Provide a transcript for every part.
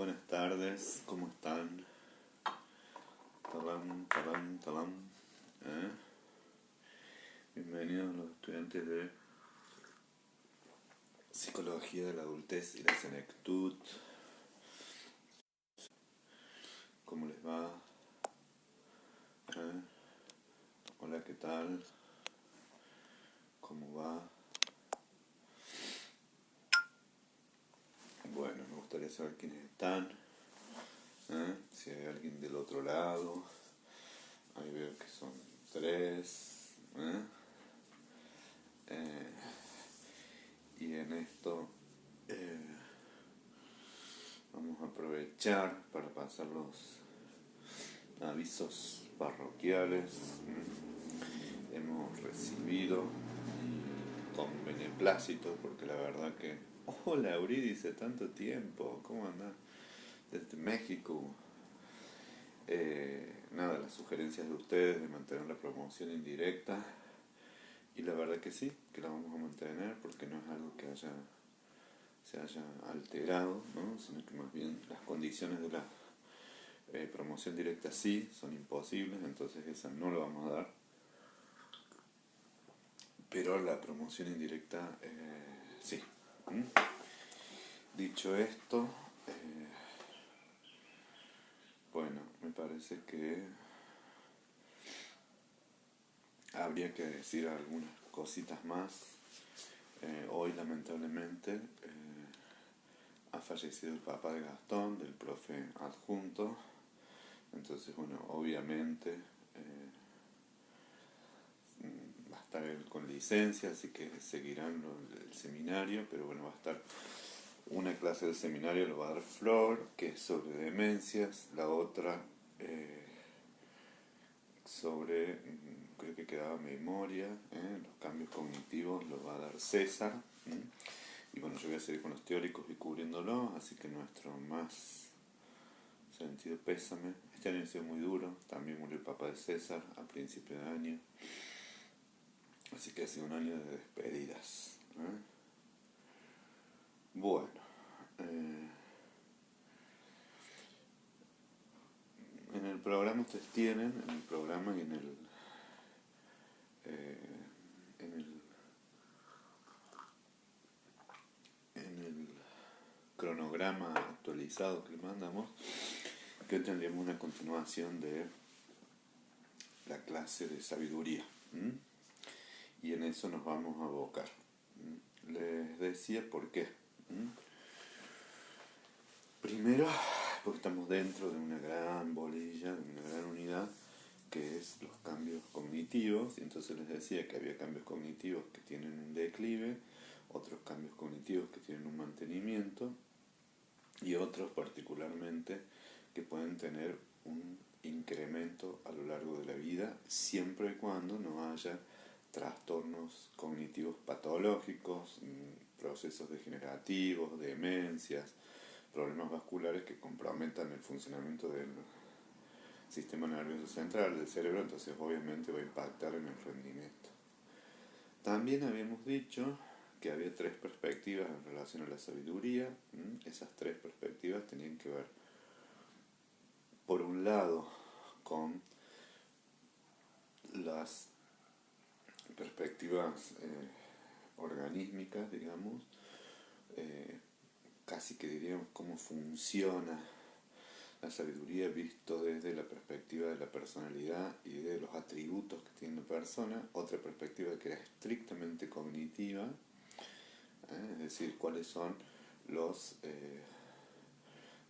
buenas tardes, ¿cómo están? Talam, talam, talam. ¿Eh? Bienvenidos los estudiantes de Psicología de la Adultez y la Senectud. ¿Cómo les va? ¿Eh? Hola, ¿qué tal? ¿Cómo va? Bueno, me gustaría saber quiénes están. Si hay alguien del otro lado. Ahí veo que son 3. Y en esto vamos a aprovechar para pasar los avisos parroquiales. Hemos recibido con beneplácito, porque la verdad que... Hola Eurídice, tanto tiempo, ¿cómo andás? Desde México. Nada, las sugerencias de ustedes de mantener la promoción indirecta, y la verdad que sí, que la vamos a mantener porque no es algo que se haya alterado, ¿no? Sino que más bien las condiciones de la promoción directa sí son imposibles, entonces esa no la vamos a dar, pero la promoción indirecta sí. Dicho esto, bueno, me parece que habría que decir algunas cositas más. Hoy lamentablemente ha fallecido el papá de Gastón, del profe adjunto. Entonces, bueno, obviamente va a estar él con licencia, así que seguirán el seminario, pero bueno, va a estar una clase del seminario, lo va a dar Flor, que es sobre demencias, la otra sobre, creo que quedaba memoria, los cambios cognitivos lo va a dar César. Y bueno, yo voy a seguir con los teóricos y cubriéndolo, así que nuestro más sentido pésame. Este año ha sido muy duro, también murió el papá de César a principio de año, así que ha sido un año de despedidas. Bueno, en el programa ustedes tienen, en el programa y en el cronograma actualizado que le mandamos, que hoy tendríamos una continuación de la clase de sabiduría. Y en eso nos vamos a abocar. Les decía por qué. Primero, porque estamos dentro de una gran bolilla, de una gran unidad, que es los cambios cognitivos. Y entonces les decía que había cambios cognitivos que tienen un declive, otros cambios cognitivos que tienen un mantenimiento, y otros particularmente que pueden tener un incremento a lo largo de la vida, siempre y cuando no haya trastornos cognitivos patológicos, procesos degenerativos, demencias, problemas vasculares que comprometan el funcionamiento del sistema nervioso central del cerebro. Entonces obviamente va a impactar en el rendimiento. También habíamos dicho que había 3 perspectivas en relación a la sabiduría. Esas 3 perspectivas tenían que ver, por un lado, con las perspectivas organísmicas, digamos, casi que diríamos cómo funciona la sabiduría visto desde la perspectiva de la personalidad y de los atributos que tiene la persona. Otra perspectiva que era estrictamente cognitiva, es decir, cuáles son los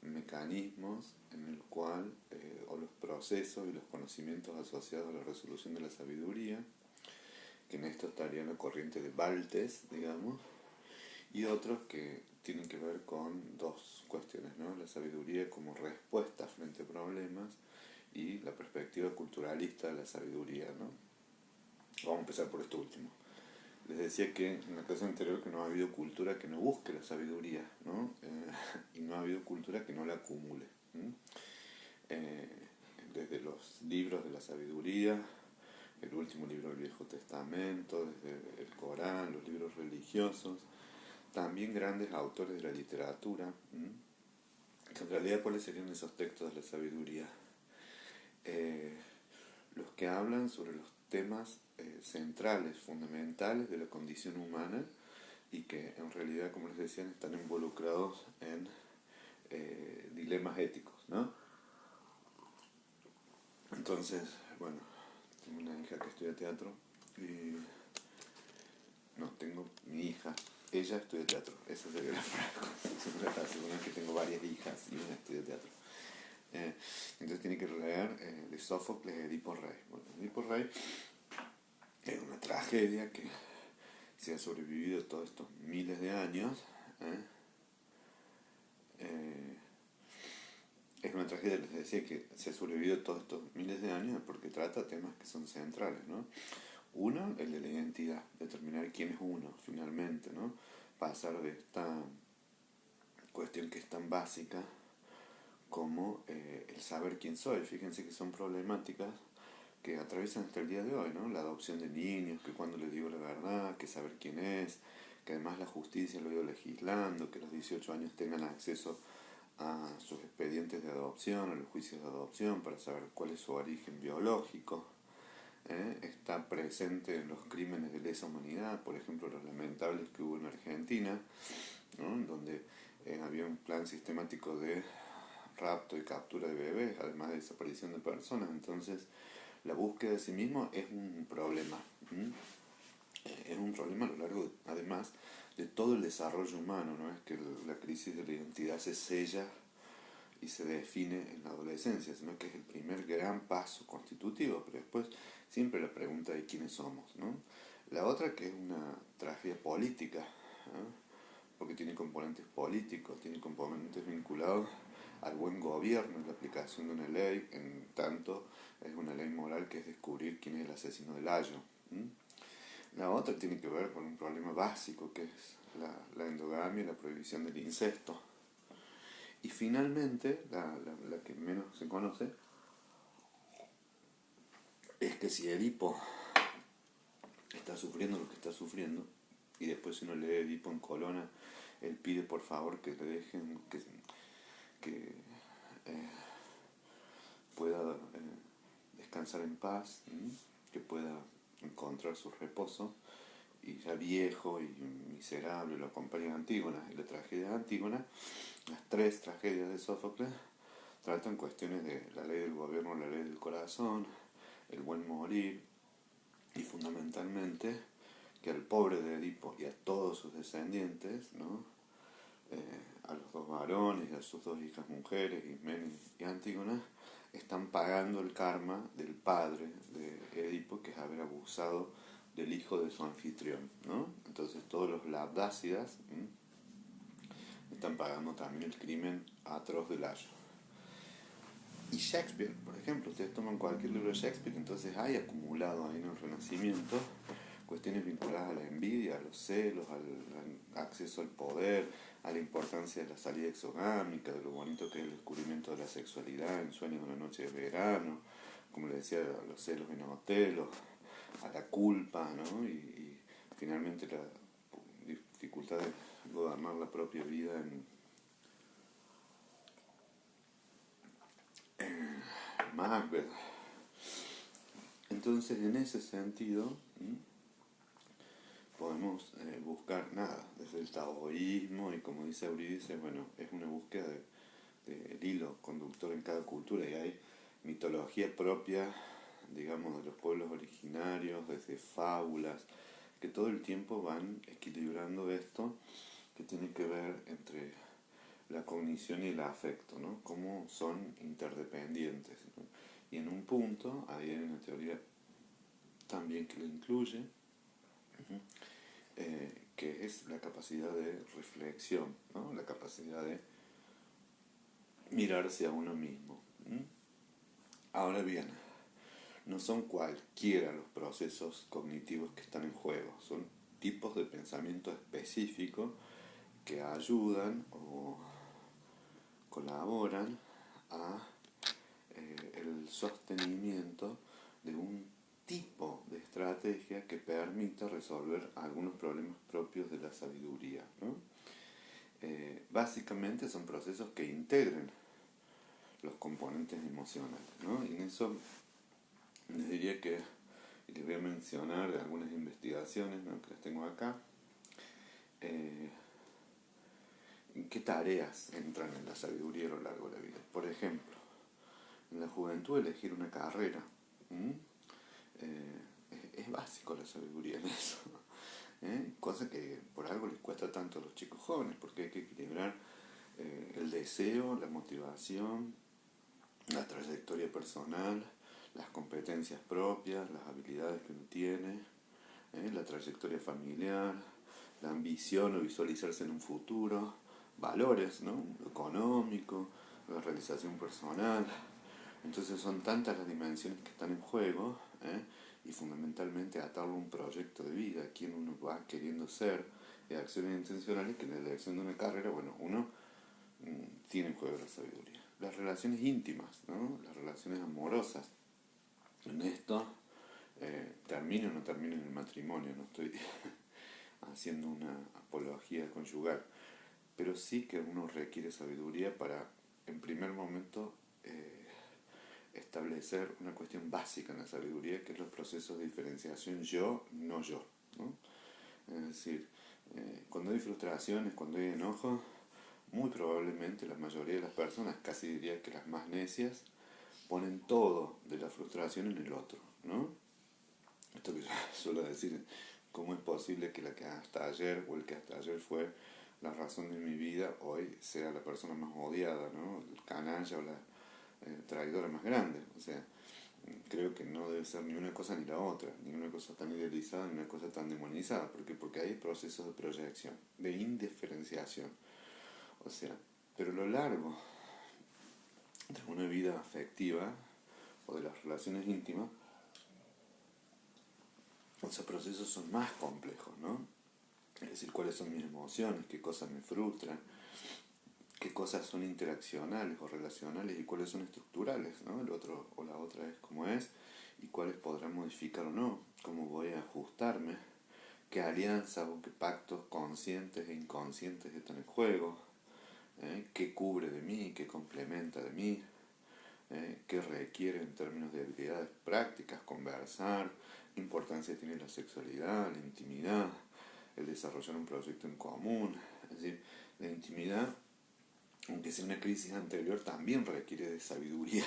mecanismos en el cual, o los procesos y los conocimientos asociados a la resolución de la sabiduría, que en esto estaría la corriente de Baltes, digamos, y otros que tienen que ver con 2 cuestiones, ¿no? La sabiduría como respuesta frente a problemas y la perspectiva culturalista de la sabiduría, ¿no? Vamos a empezar por esto último. Les decía que en la clase anterior que no ha habido cultura que no busque la sabiduría, ¿no? Y no ha habido cultura que no la acumule. Desde los libros de la sabiduría, el último libro del Viejo Testamento, desde el Corán, los libros religiosos, también grandes autores de la literatura, En realidad, ¿cuáles serían esos textos de la sabiduría? Eh, los que hablan sobre los temas centrales, fundamentales de la condición humana y que en realidad, como les decía, están involucrados en dilemas éticos, ¿no? Entonces, bueno, tengo una hija que estudia teatro y no, tengo mi hija, ella estudia teatro, esa sería la segunda es que tengo varias hijas y una estudia teatro. Entonces tiene que leer de Sófocles, Edipo Rey. Bueno, Edipo Rey es una tragedia que se ha sobrevivido todos estos miles de años. ¿eh? Eh, es una tragedia, les decía, que se ha sobrevivido todos estos miles de años porque trata temas que son centrales, ¿no? Uno, el de la identidad, determinar quién es uno, finalmente, ¿no? Pasar de esta cuestión que es tan básica como el saber quién soy. Fíjense que son problemáticas que atraviesan hasta el día de hoy, ¿no? La adopción de niños, que cuando les digo la verdad, que saber quién es, que además la justicia lo ha ido legislando, que a los 18 años tengan acceso a sus expedientes de adopción, a los juicios de adopción, para saber cuál es su origen biológico. Está presente en los crímenes de lesa humanidad, por ejemplo los lamentables que hubo en Argentina, ¿no? Donde había un plan sistemático de rapto y captura de bebés, además de desaparición de personas. Entonces la búsqueda de sí mismo es un problema. Es un problema a lo largo, además, de todo el desarrollo humano. No es que la crisis de la identidad se sella y se define en la adolescencia, sino que es el primer gran paso constitutivo, pero después siempre la pregunta de quiénes somos, ¿no? La otra, que es una tragedia política, porque tiene componentes políticos, tiene componentes vinculados al buen gobierno, la aplicación de una ley, en tanto es una ley moral que es descubrir quién es el asesino del ayo. La otra tiene que ver con un problema básico que es la endogamia y la prohibición del incesto. Y finalmente, la que menos se conoce, es que si Edipo está sufriendo lo que está sufriendo, y después si uno lee Edipo en Colonna, él pide por favor que le dejen que pueda descansar en paz, que pueda encontrar su reposo, y ya viejo y miserable lo acompaña Antígona. Y la tragedia de Antígona, las tres tragedias de Sófocles, tratan cuestiones de la ley del gobierno, la ley del corazón, el buen morir, y fundamentalmente que al pobre de Edipo y a todos sus descendientes, ¿no? A los dos varones y a sus dos hijas mujeres, Ismene y Antígona, están pagando el karma del padre de Edipo, que es haber abusado del hijo de su anfitrión, ¿no? Entonces todos los labdácidas están pagando también el crimen atroz del ayo. Y Shakespeare, por ejemplo, ustedes toman cualquier libro de Shakespeare, entonces hay acumulado ahí en el Renacimiento cuestiones vinculadas a la envidia, a los celos, al acceso al poder, a la importancia de la salida exogámica, de lo bonito que es el descubrimiento de la sexualidad en Sueños de una noche de verano, como les decía, a los celos en Otelo, a la culpa, ¿no? Y finalmente la dificultad de gobernar la propia vida en Macbeth. Entonces, en ese sentido, podemos buscar nada, desde el taoísmo, y como dice Eurídice, bueno, es una búsqueda del hilo conductor en cada cultura, y hay mitología propia, digamos, de los pueblos originarios, desde fábulas, que todo el tiempo van equilibrando esto que tiene que ver entre la cognición y el afecto, ¿no? Cómo son interdependientes, ¿no? Y en un punto, hay una teoría también que lo incluye, que es la capacidad de reflexión, ¿no? La capacidad de mirarse a uno mismo. Ahora bien, no son cualquiera los procesos cognitivos que están en juego, son tipos de pensamiento específicos que ayudan o colaboran a el sostenimiento de un tipo de estrategia que permita resolver algunos problemas propios de la sabiduría, ¿no? básicamente son procesos que integran los componentes emocionales, ¿no? Y en eso les diría que, y les voy a mencionar algunas investigaciones, ¿no?, que las tengo acá. ¿En qué tareas entran en la sabiduría a lo largo de la vida? Por ejemplo, en la juventud elegir una carrera. Es básico la sabiduría en eso. Cosa que por algo les cuesta tanto a los chicos jóvenes, porque hay que equilibrar el deseo, la motivación, la trayectoria personal, las competencias propias, las habilidades que uno tiene, la trayectoria familiar, la ambición o visualizarse en un futuro, valores, ¿no?, lo económico, la realización personal. Entonces son tantas las dimensiones que están en juego, y fundamentalmente atarlo a un proyecto de vida, quién uno va queriendo ser, acciones intencionales, que en la elección de una carrera, bueno, uno tiene en juego la sabiduría. Las relaciones íntimas, ¿no?, las relaciones amorosas. En esto, termine o no termine en el matrimonio, no estoy haciendo una apología conyugal, pero sí que uno requiere sabiduría para, en primer momento, establecer una cuestión básica en la sabiduría, que es los procesos de diferenciación yo, no yo, ¿no? Es decir, cuando hay frustraciones, cuando hay enojo, muy probablemente la mayoría de las personas, casi diría que las más necias, ponen todo de la frustración en el otro, ¿no? Esto que yo suelo decir, ¿cómo es posible que la que hasta ayer o el que hasta ayer fue la razón de mi vida hoy sea la persona más odiada, ¿no?, el canalla o la traidora más grande? O sea, creo que no debe ser ni una cosa ni la otra, ni una cosa tan idealizada ni una cosa tan demonizada. ¿Por qué? Porque hay procesos de proyección, de indiferenciación. O sea, pero a lo largo de una vida afectiva o de las relaciones íntimas, esos procesos son más complejos, ¿no? Es decir, cuáles son mis emociones, qué cosas me frustran, qué cosas son interaccionales o relacionales y cuáles son estructurales, ¿no? El otro o la otra es como es y cuáles podrán modificar o no, cómo voy a ajustarme, qué alianzas o qué pactos conscientes e inconscientes están en juego, qué cubre de mí, qué complementa de mí, qué requiere en términos de habilidades prácticas, conversar, qué importancia tiene la sexualidad, la intimidad, el desarrollar un proyecto en común. Es decir, la intimidad, aunque sea una crisis anterior, también requiere de sabiduría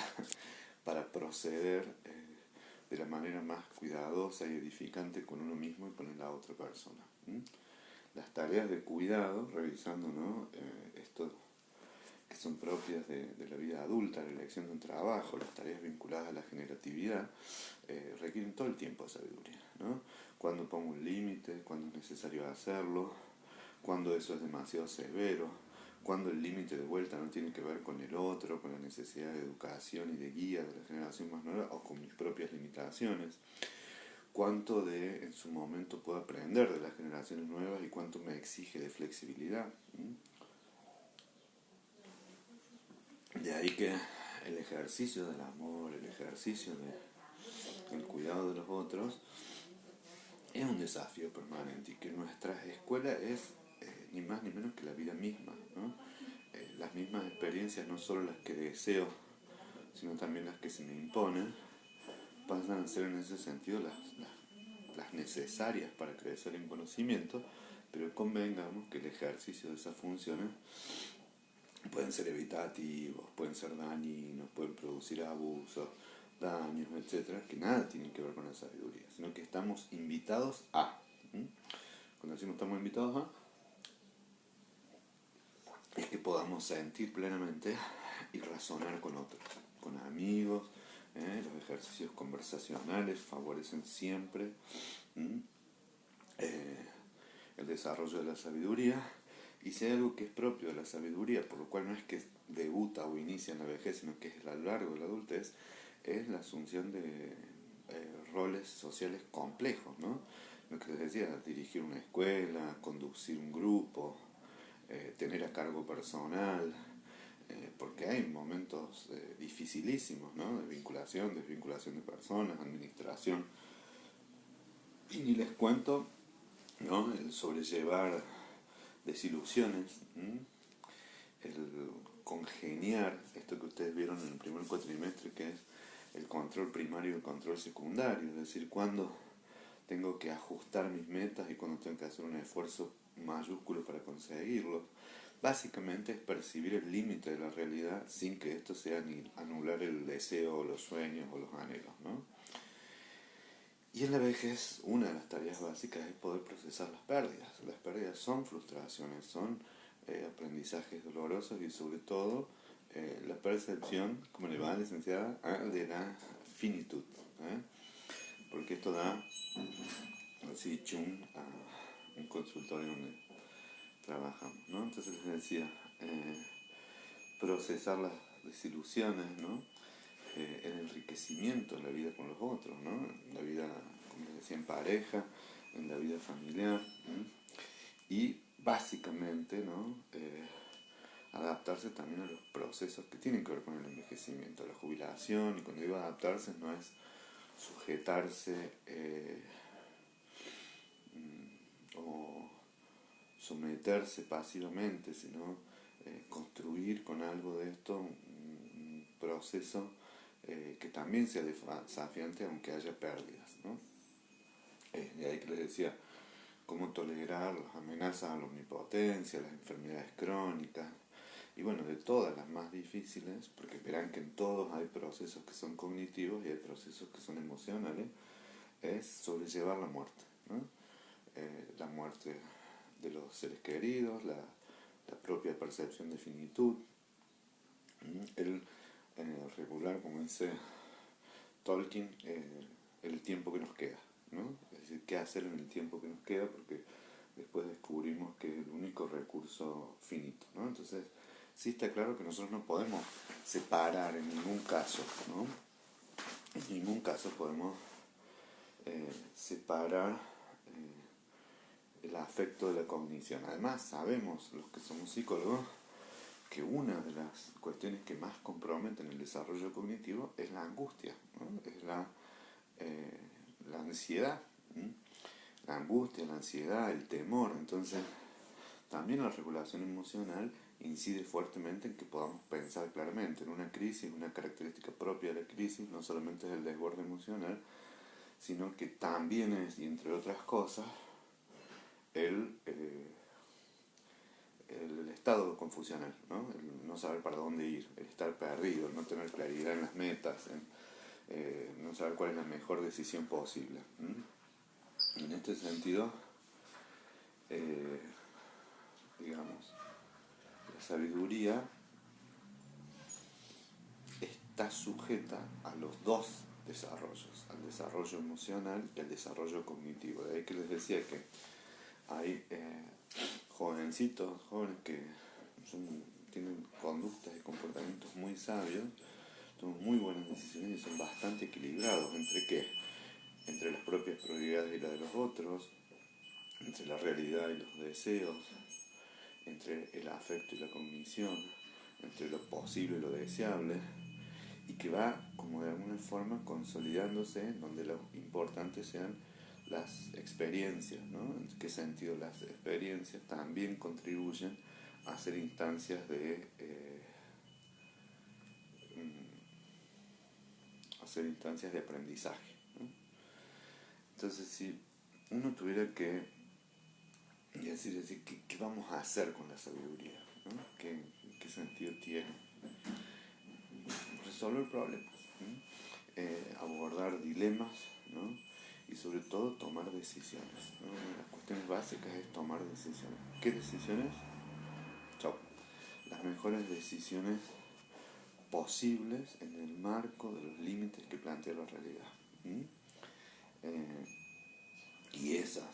para proceder de la manera más cuidadosa y edificante con uno mismo y con la otra persona. Las tareas de cuidado, revisando, ¿no?, esto que son propias de la vida adulta, la elección de un trabajo, las tareas vinculadas a la generatividad, requieren todo el tiempo de sabiduría, ¿no? Cuando pongo un límite, cuando es necesario hacerlo, cuando eso es demasiado severo, cuando el límite de vuelta no tiene que ver con el otro, con la necesidad de educación y de guía de la generación más nueva o con mis propias limitaciones, cuánto en su momento puedo aprender de las generaciones nuevas y cuánto me exige de flexibilidad. De ahí que el ejercicio del amor, el ejercicio del cuidado de los otros es un desafío permanente y que nuestra escuela es ni más ni menos que la vida misma, ¿no? Las mismas experiencias, no solo las que deseo, sino también las que se me imponen, pasan a ser en ese sentido las necesarias para crecer en conocimiento, pero convengamos que el ejercicio de esas funciones pueden ser evitativos, pueden ser dañinos, pueden producir abusos, daños, etcétera, que nada tienen que ver con la sabiduría, sino que estamos invitados a. Cuando decimos estamos invitados a, es que podamos sentir plenamente y razonar con otros, con amigos. Los ejercicios conversacionales favorecen siempre el desarrollo de la sabiduría. Y si hay algo que es propio de la sabiduría, por lo cual no es que debuta o inicia en la vejez, sino que es a lo largo de la adultez, es la asunción de roles sociales complejos, ¿no? Lo que les decía, dirigir una escuela, conducir un grupo, tener a cargo personal, porque hay momentos dificilísimos, ¿no?, de vinculación, desvinculación de personas, administración. Y ni les cuento, ¿no?, el sobrellevar desilusiones, el congeniar, esto que ustedes vieron en el primer cuatrimestre, que es el control primario y el control secundario, es decir, cuando tengo que ajustar mis metas y cuando tengo que hacer un esfuerzo mayúsculo para conseguirlos. Básicamente es percibir el límite de la realidad sin que esto sea ni anular el deseo o los sueños o los anhelos, ¿no? Y en la vejez, una de las tareas básicas es poder procesar las pérdidas. Las pérdidas son frustraciones, son aprendizajes dolorosos y sobre todo la percepción, como le va, licenciada, de la finitud. Porque esto da, así, chum, a un consultorio donde trabajamos, ¿no? Entonces les decía, procesar las desilusiones, ¿no? El enriquecimiento en la vida con los otros, ¿no? En la vida, como les decía, en pareja, en la vida familiar, ¿no? Y básicamente, ¿no? Adaptarse también a los procesos que tienen que ver con el envejecimiento, la jubilación, y cuando digo adaptarse no es sujetarse o someterse pasivamente, sino construir con algo de esto un proceso que también sea desafiante aunque haya pérdidas, ¿no? De ahí que les decía, cómo tolerar las amenazas a la omnipotencia, las enfermedades crónicas, y bueno, de todas las más difíciles, porque verán que en todos hay procesos que son cognitivos y hay procesos que son emocionales, es sobrellevar la muerte, ¿no? La muerte de los seres queridos, la propia percepción de finitud, el regular, como dice Tolkien, el tiempo que nos queda, ¿no? Es decir, qué hacer en el tiempo que nos queda, porque después descubrimos que es el único recurso finito, ¿no? Entonces, sí está claro que nosotros no podemos separar en ningún caso, ¿no? En ningún caso podemos separar el afecto de la cognición. Además, sabemos, los que somos psicólogos, que una de las cuestiones que más comprometen el desarrollo cognitivo es la angustia, ¿no? Es la ansiedad, ¿no? La angustia, la ansiedad, el temor. Entonces, también la regulación emocional incide fuertemente en que podamos pensar claramente. En una crisis, una característica propia de la crisis no solamente es el desborde emocional, sino que también es, y entre otras cosas, el estado confusional, ¿no? El no saber para dónde ir, el estar perdido, el no tener claridad en las metas, no saber cuál es la mejor decisión posible. En este sentido, digamos, la sabiduría está sujeta a los dos desarrollos, al desarrollo emocional y al desarrollo cognitivo. De ahí que les decía que hay jovencitos, jóvenes que tienen conductas y comportamientos muy sabios, toman muy buenas decisiones y son bastante equilibrados. ¿Entre qué? Entre las propias prioridades y las de los otros, entre la realidad y los deseos, entre el afecto y la cognición, entre lo posible y lo deseable, y que va como de alguna forma consolidándose, donde lo importante sean las experiencias, ¿no? ¿En qué sentido las experiencias también contribuyen a ser instancias de aprendizaje, ¿no? Entonces, si uno tuviera que decir ¿qué vamos a hacer con la sabiduría? ¿No? ¿Qué sentido tiene? Resolver problemas, ¿no? Abordar dilemas, ¿no? Y sobre todo tomar decisiones, ¿no? Una de las cuestiones básicas es tomar decisiones. ¿Qué decisiones? Chau. Las mejores decisiones posibles en el marco de los límites que plantea la realidad. Y esas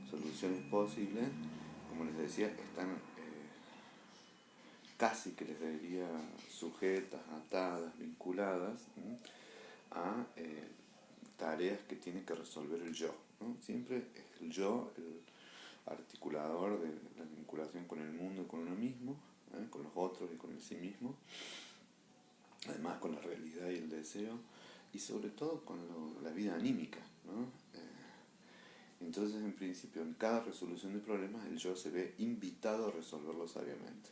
soluciones posibles, como les decía, están casi que les diría sujetas, atadas, vinculadas a tareas que tiene que resolver el yo, ¿no? Siempre es el yo el articulador de la vinculación con el mundo y con uno mismo, con los otros y con el sí mismo, además con la realidad y el deseo, y sobre todo con la vida anímica, ¿no? Entonces, en principio, en cada resolución de problemas, el yo se ve invitado a resolverlo sabiamente.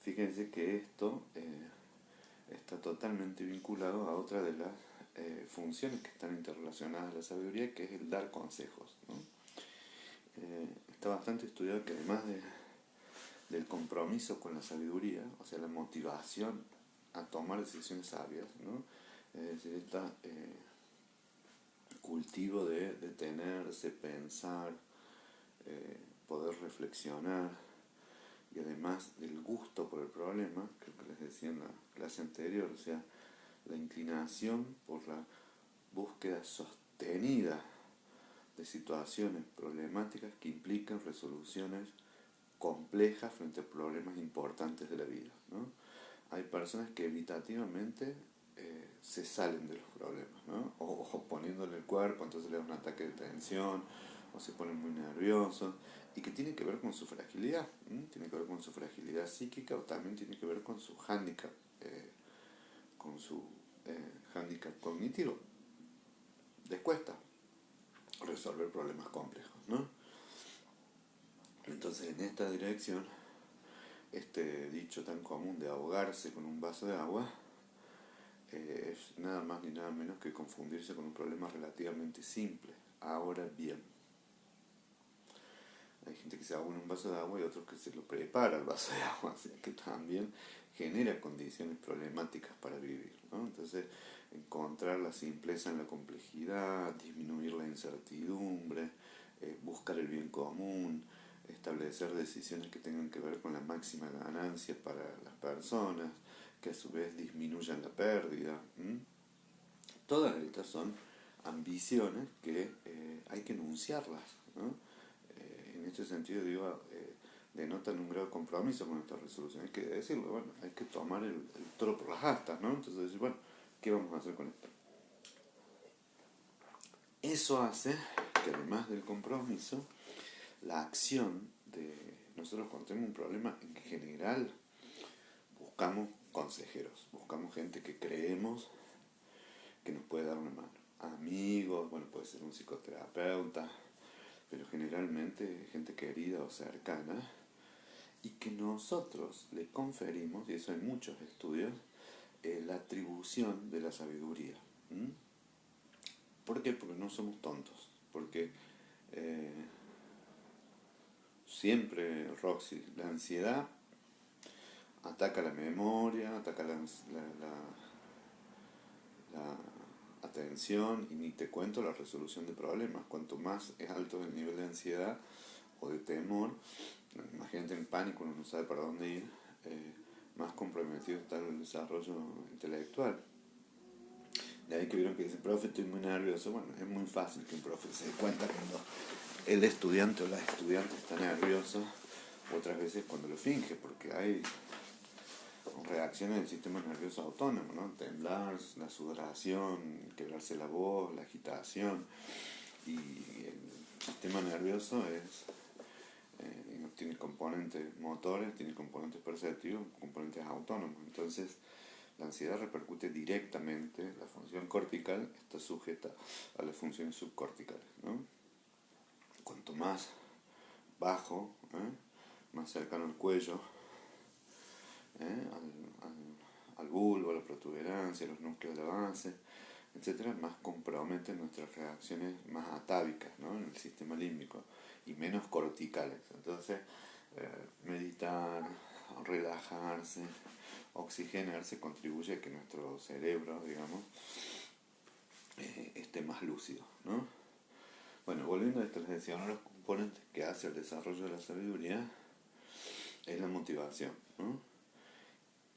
Fíjense que esto está totalmente vinculado a otra de las funciones que están interrelacionadas a la sabiduría, que es el dar consejos, ¿no? Está bastante estudiado que además del compromiso con la sabiduría, o sea, la motivación a tomar decisiones sabias, ¿no? Es decir, este cultivo de detenerse, pensar, poder reflexionar, y además del gusto por el problema, creo que les decía en la clase anterior, o sea, la inclinación por la búsqueda sostenida de situaciones problemáticas que implican resoluciones complejas frente a problemas importantes de la vida, ¿no? Hay personas que evitativamente se salen de los problemas, ¿no? O poniéndole el cuerpo, entonces le da un ataque de tensión, o se ponen muy nerviosos, y que tiene que ver con su fragilidad, ¿no? Tiene que ver con su fragilidad psíquica, o también tiene que ver con su hándicap, con su hándicap cognitivo. Les cuesta resolver problemas complejos, ¿no? Entonces, en esta dirección, este dicho tan común de ahogarse con un vaso de agua es nada más ni nada menos que confundirse con un problema relativamente simple. Ahora bien, hay gente que se ahoga en un vaso de agua y otros que se lo prepara el vaso de agua, así que también genera condiciones problemáticas para vivir, ¿no? Entonces, encontrar la simpleza en la complejidad, disminuir la incertidumbre, buscar el bien común, establecer decisiones que tengan que ver con la máxima ganancia para las personas, que a su vez disminuyan la pérdida. Todas estas son ambiciones que hay que enunciarlas, ¿no? En este sentido, digo, denotan un grado de compromiso con esta resolución. Hay que decirlo, bueno, hay que tomar el toro por las astas, ¿no? Entonces decir, bueno, ¿qué vamos a hacer con esto? Eso hace que además del compromiso, la acción de nosotros cuando tenemos un problema, en general, buscamos consejeros, buscamos gente que creemos que nos puede dar una mano. Amigos, bueno, puede ser un psicoterapeuta, pero generalmente gente querida o cercana, y que nosotros le conferimos, y eso hay muchos estudios, la atribución de la sabiduría. ¿Por qué? Porque no somos tontos, porque siempre, Roxy, la ansiedad ataca la memoria, ataca la atención, y ni te cuento la resolución de problemas. Cuanto más es alto el nivel de ansiedad o de temor, imagínate en pánico, uno no sabe para dónde ir, más comprometido está el desarrollo intelectual. De ahí que vieron que dice, profe, estoy muy nervioso. Bueno, es muy fácil que un profe se dé cuenta cuando el estudiante o la estudiante está nervioso, otras veces cuando lo finge, porque hay reacciones del sistema nervioso autónomo, ¿no? Temblar, la sudoración, quebrarse la voz, la agitación. Y el sistema nervioso tiene componentes motores, tiene componentes perceptivos, componentes autónomos. Entonces, la ansiedad repercute directamente, la función cortical está sujeta a las funciones subcorticales, ¿no? Cuanto más bajo, más cercano al cuello, al bulbo, a la protuberancia, a los núcleos de la base, etcétera, más comprometen nuestras reacciones más atávicas, ¿no? En el sistema límbico, y menos corticales. Entonces, meditar, relajarse, oxigenarse contribuye a que nuestro cerebro, digamos, esté más lúcido, ¿no? Bueno, volviendo a esto, les decía, uno de los componentes que hace el desarrollo de la sabiduría es la motivación, ¿no?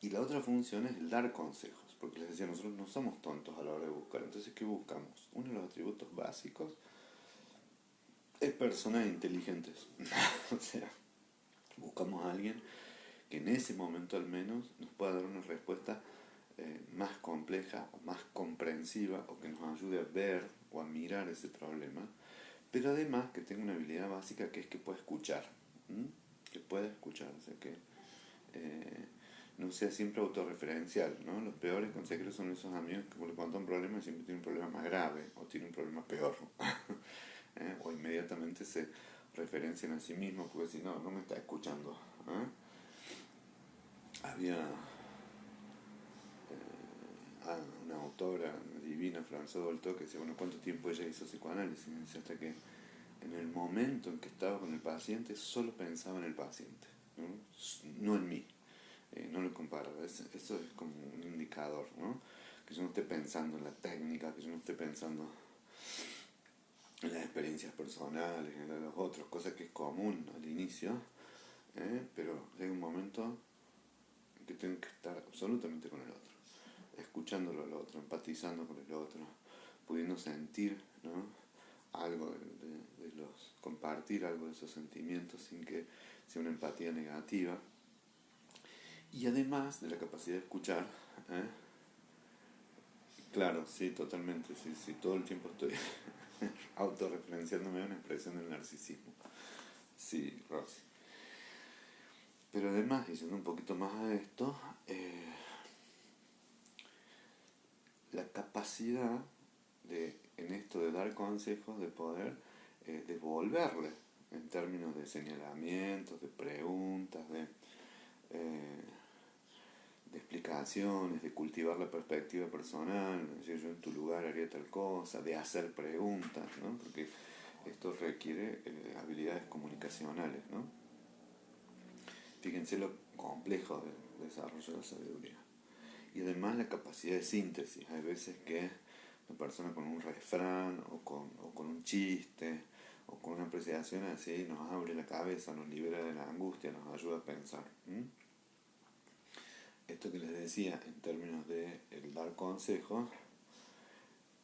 Y la otra función es el dar consejos, porque les decía, nosotros no somos tontos a la hora de buscar. Entonces, ¿qué buscamos? Uno de los atributos básicos es personas inteligentes. O sea, buscamos a alguien que en ese momento al menos nos pueda dar una respuesta más compleja o más comprensiva, o que nos ayude a ver o a mirar ese problema, pero además que tenga una habilidad básica, que es que pueda escuchar, que pueda escuchar, o sea, que no sea siempre autorreferencial, ¿no? Los peores consejeros son esos amigos que cuando le cuentan un problema siempre tienen un problema más grave o tienen un problema peor. o inmediatamente se referencian a sí mismos, porque si no, no me está escuchando. Había una autora divina, Françoise Dolto, que decía, bueno, ¿cuánto tiempo ella hizo psicoanálisis? Y dice, hasta que en el momento en que estaba con el paciente, solo pensaba en el paciente, no en mí. No lo comparaba, eso es como un indicador, ¿no? Que yo no esté pensando en la técnica, que yo no esté pensando en las experiencias personales, en los otros, cosa que es común al inicio, pero llega un momento en que tengo que estar absolutamente con el otro, escuchándolo al otro, empatizando con el otro, pudiendo sentir, ¿no? Algo de los, compartir algo de esos sentimientos sin que sea una empatía negativa. Y además de la capacidad de escuchar, ¿eh? Claro, sí, totalmente, sí, todo el tiempo estoy autorreferenciándome a una expresión del narcisismo. Sí, Rosy. Pero además, diciendo un poquito más a esto, la capacidad en esto de dar consejos, de poder devolverle en términos de señalamientos, de preguntas, eh, de explicaciones, de cultivar la perspectiva personal, es decir, yo en tu lugar haría tal cosa, de hacer preguntas, ¿no? Porque esto requiere habilidades comunicacionales, ¿no? Fíjense lo complejo del desarrollo de la sabiduría. Y además la capacidad de síntesis. Hay veces que una persona con un refrán o con un chiste o con una apreciación así nos abre la cabeza, nos libera de la angustia, nos ayuda a pensar. Esto que les decía en términos de el dar consejos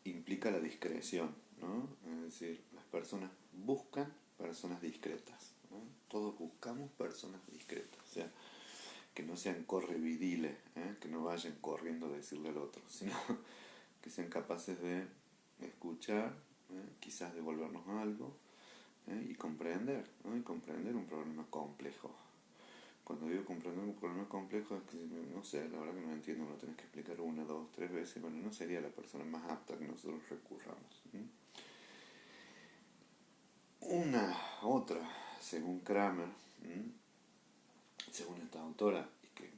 implica la discreción, ¿no? Es decir, las personas buscan personas discretas, ¿no? Todos buscamos personas discretas, o sea, que no sean correvidiles, que no vayan corriendo a decirle al otro, sino que sean capaces de escuchar, quizás devolvernos algo, y comprender, ¿no? Y comprender un problema complejo. Cuando digo comprender un problema complejo es que, no sé, la verdad que no entiendo, lo tenés que explicar una, dos, tres veces, bueno, no sería la persona más apta que nosotros recurramos. Una otra, según Kramer, según esta autora, y que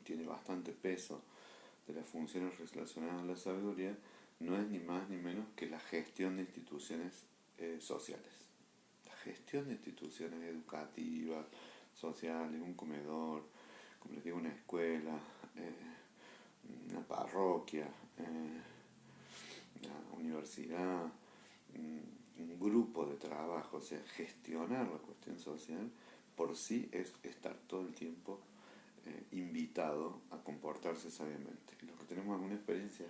tiene bastante peso de las funciones relacionadas a la sabiduría, no es ni más ni menos que la gestión de instituciones sociales. La gestión de instituciones educativas, sociales, un comedor, como les digo, una escuela, una parroquia, una universidad, un grupo de trabajo, o sea, gestionar la cuestión social por sí es estar todo el tiempo invitado a comportarse sabiamente. Y los que tenemos alguna experiencia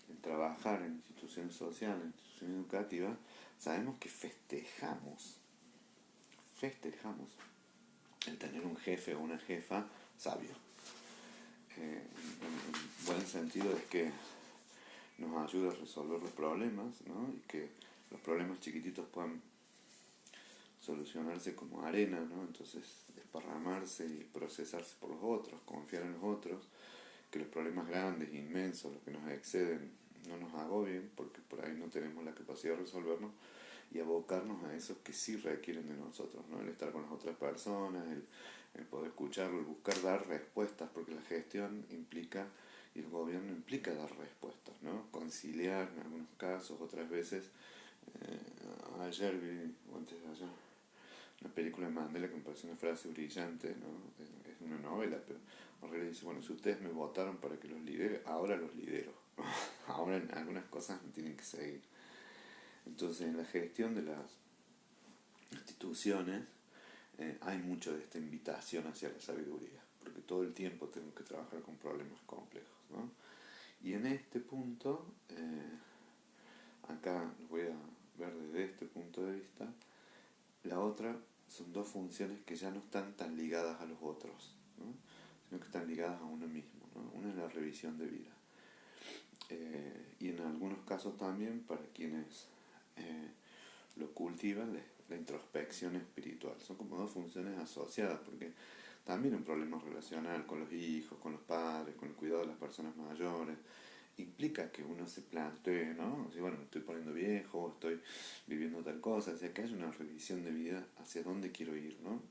en trabajar en instituciones sociales, en instituciones educativas, sabemos que festejamos el tener un jefe o una jefa sabio. En buen sentido es que nos ayuda a resolver los problemas, ¿no? Y que los problemas chiquititos puedan solucionarse como arena, ¿no? Entonces desparramarse y procesarse por los otros, confiar en los otros, que los problemas grandes, inmensos, los que nos exceden, no nos agobien, porque por ahí no tenemos la capacidad de resolvernos, y abocarnos a esos que sí requieren de nosotros, ¿no? El estar con las otras personas, el poder escucharlo, el buscar dar respuestas, porque la gestión implica, y el gobierno implica dar respuestas, ¿no? Conciliar en algunos casos, otras veces, ayer vi, o antes de ayer, una película de Mandela que me pareció una frase brillante, ¿no? Es una novela, pero en realidad dice, bueno, si ustedes me votaron para que los lidere, ahora los lidero. Ahora en algunas cosas me tienen que seguir. Entonces, en la gestión de las instituciones hay mucho de esta invitación hacia la sabiduría, porque todo el tiempo tengo que trabajar con problemas complejos, ¿no? Y en este punto, acá lo voy a ver desde este punto de vista, la otra son dos funciones que ya no están tan ligadas a los otros, ¿no? Sino que están ligadas a uno mismo, ¿no? Una es la revisión de vida. Y en algunos casos también, para quienes lo cultivan, la introspección espiritual. Son como dos funciones asociadas, porque también un problema relacional con los hijos, con los padres, con el cuidado de las personas mayores, implica que uno se plantee, ¿no? O sea, bueno, me estoy poniendo viejo, estoy viviendo tal cosa, o sea, que haya una revisión de vida hacia dónde quiero ir, ¿no?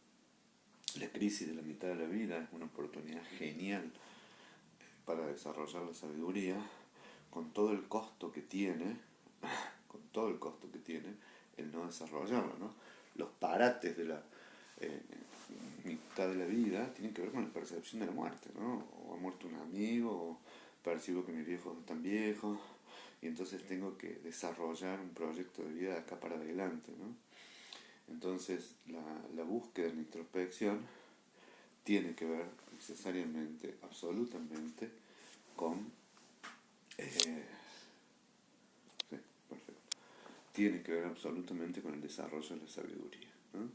La crisis de la mitad de la vida es una oportunidad genial para desarrollar la sabiduría, con todo el costo que tiene, con todo el costo que tiene el no desarrollarlo, ¿no? Los parates de la eh, mitad de la vida tienen que ver con la percepción de la muerte, ¿no? O ha muerto un amigo, o percibo que mis viejos están viejos, y entonces tengo que desarrollar un proyecto de vida de acá para adelante, ¿no? Entonces la búsqueda de la introspección tiene que ver necesariamente, absolutamente, con... sí, perfecto. Tiene que ver absolutamente con el desarrollo de la sabiduría, ¿no?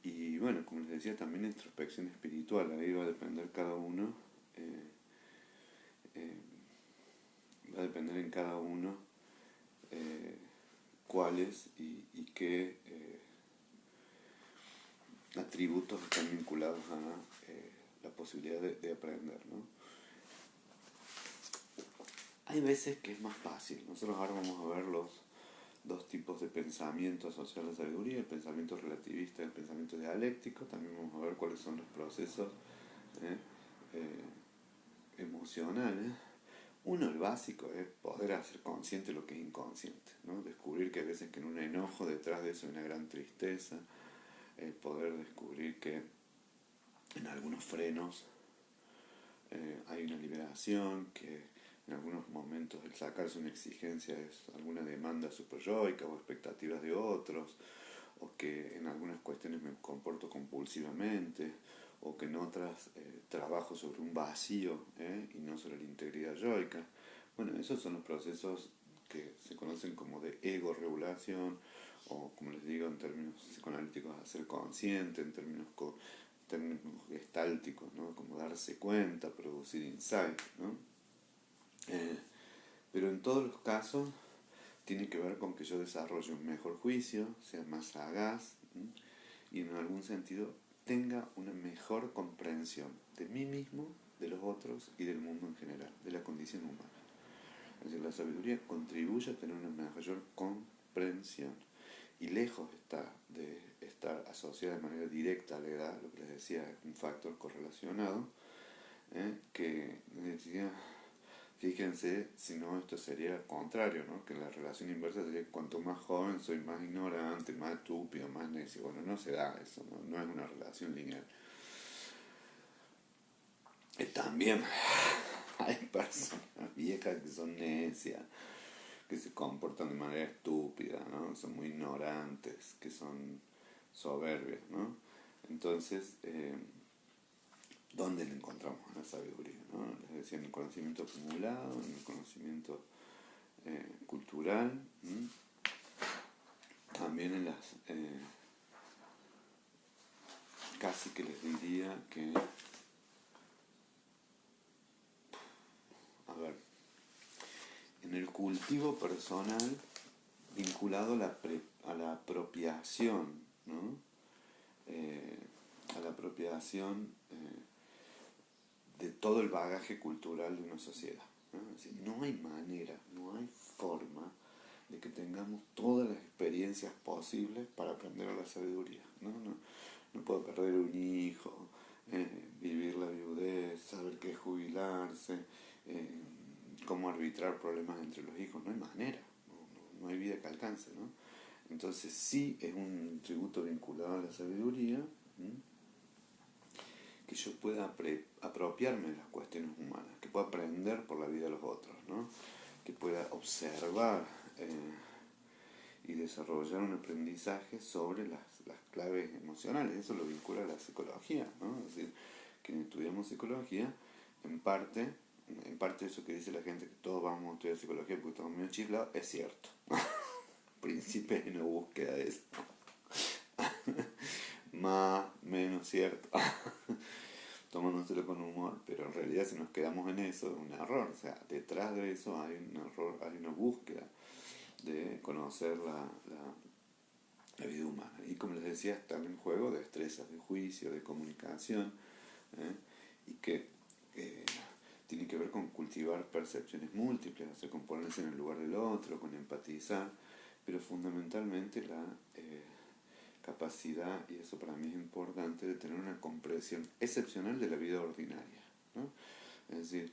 Y bueno, como les decía, también la introspección espiritual, ahí va a depender cada uno, eh, eh, va a depender en cada uno eh, cuáles y qué atributos están vinculados a la posibilidad de aprender, ¿no? Hay veces que es más fácil. Nosotros ahora vamos a ver los dos tipos de pensamiento asociado a la sabiduría, el pensamiento relativista y el pensamiento dialéctico. También vamos a ver cuáles son los procesos eh, emocionales. Uno, el básico, es poder hacer consciente lo que es inconsciente, ¿no? Descubrir que a veces que en un enojo detrás de eso hay una gran tristeza, poder descubrir que en algunos frenos hay una liberación, que en algunos momentos el sacarse una exigencia es alguna demanda superyoica o expectativas de otros, o que en algunas cuestiones me comporto compulsivamente, o que en otras trabajo sobre un vacío y no sobre la integridad yoica. Bueno, esos son los procesos que se conocen como de ego-regulación, o como les digo en términos psicoanalíticos, hacer consciente, en términos gestálticos, ¿no? Como darse cuenta, producir insight, ¿no? Pero en todos los casos tiene que ver con que yo desarrolle un mejor juicio, sea más sagaz, ¿sí? Y en algún sentido tenga una mejor comprensión de mí mismo, de los otros y del mundo en general, de la condición humana. Es decir, la sabiduría contribuye a tener una mayor comprensión y lejos está de estar asociada de manera directa a la edad, lo que les decía, es un factor correlacionado, que decía, fíjense, si no esto sería el contrario, ¿no? Que la relación inversa sería que cuanto más joven soy más ignorante, más estúpido, más necio. Bueno, no se da eso, no es una relación lineal. También hay personas viejas que son necias, que se comportan de manera estúpida, ¿no? Son muy ignorantes, que son soberbios, ¿no? Entonces, ¿dónde le encontramos la sabiduría, ¿no? Les decía, en el conocimiento acumulado, en el conocimiento cultural, ¿m? También en las... casi que les diría que... A ver, en el cultivo personal vinculado a la apropiación, ¿no? A la apropiación de todo el bagaje cultural de una sociedad, ¿no? Es decir, no hay manera, no hay forma de que tengamos todas las experiencias posibles para aprender la sabiduría, ¿no? No puedo perder un hijo, vivir la viudez, saber qué es jubilarse, eh, cómo arbitrar problemas entre los hijos, no hay manera, no hay vida que alcance, ¿no? Entonces sí es un tributo vinculado a la sabiduría, ¿sí? Que yo pueda apropiarme de las cuestiones humanas, que pueda aprender por la vida de los otros, ¿no? Que pueda observar y desarrollar un aprendizaje sobre las claves emocionales. Eso lo vincula a la psicología, ¿no? Es decir, quienes estudiamos psicología, en parte eso que dice la gente, que todos vamos a estudiar psicología porque estamos medio chiflados, es cierto. Príncipe en una búsqueda de eso. Más, menos cierto. Tomándoselo con humor, pero en realidad si nos quedamos en eso es un error. O sea, detrás de eso hay un error, hay una búsqueda de conocer la vida humana. Y como les decía, está en juego de destrezas de juicio, de comunicación, y que tiene que ver con cultivar percepciones múltiples, o sea, con ponerse en el lugar del otro, con empatizar, pero fundamentalmente la capacidad, y eso para mí es importante, de tener una comprensión excepcional de la vida ordinaria, ¿no? Es decir,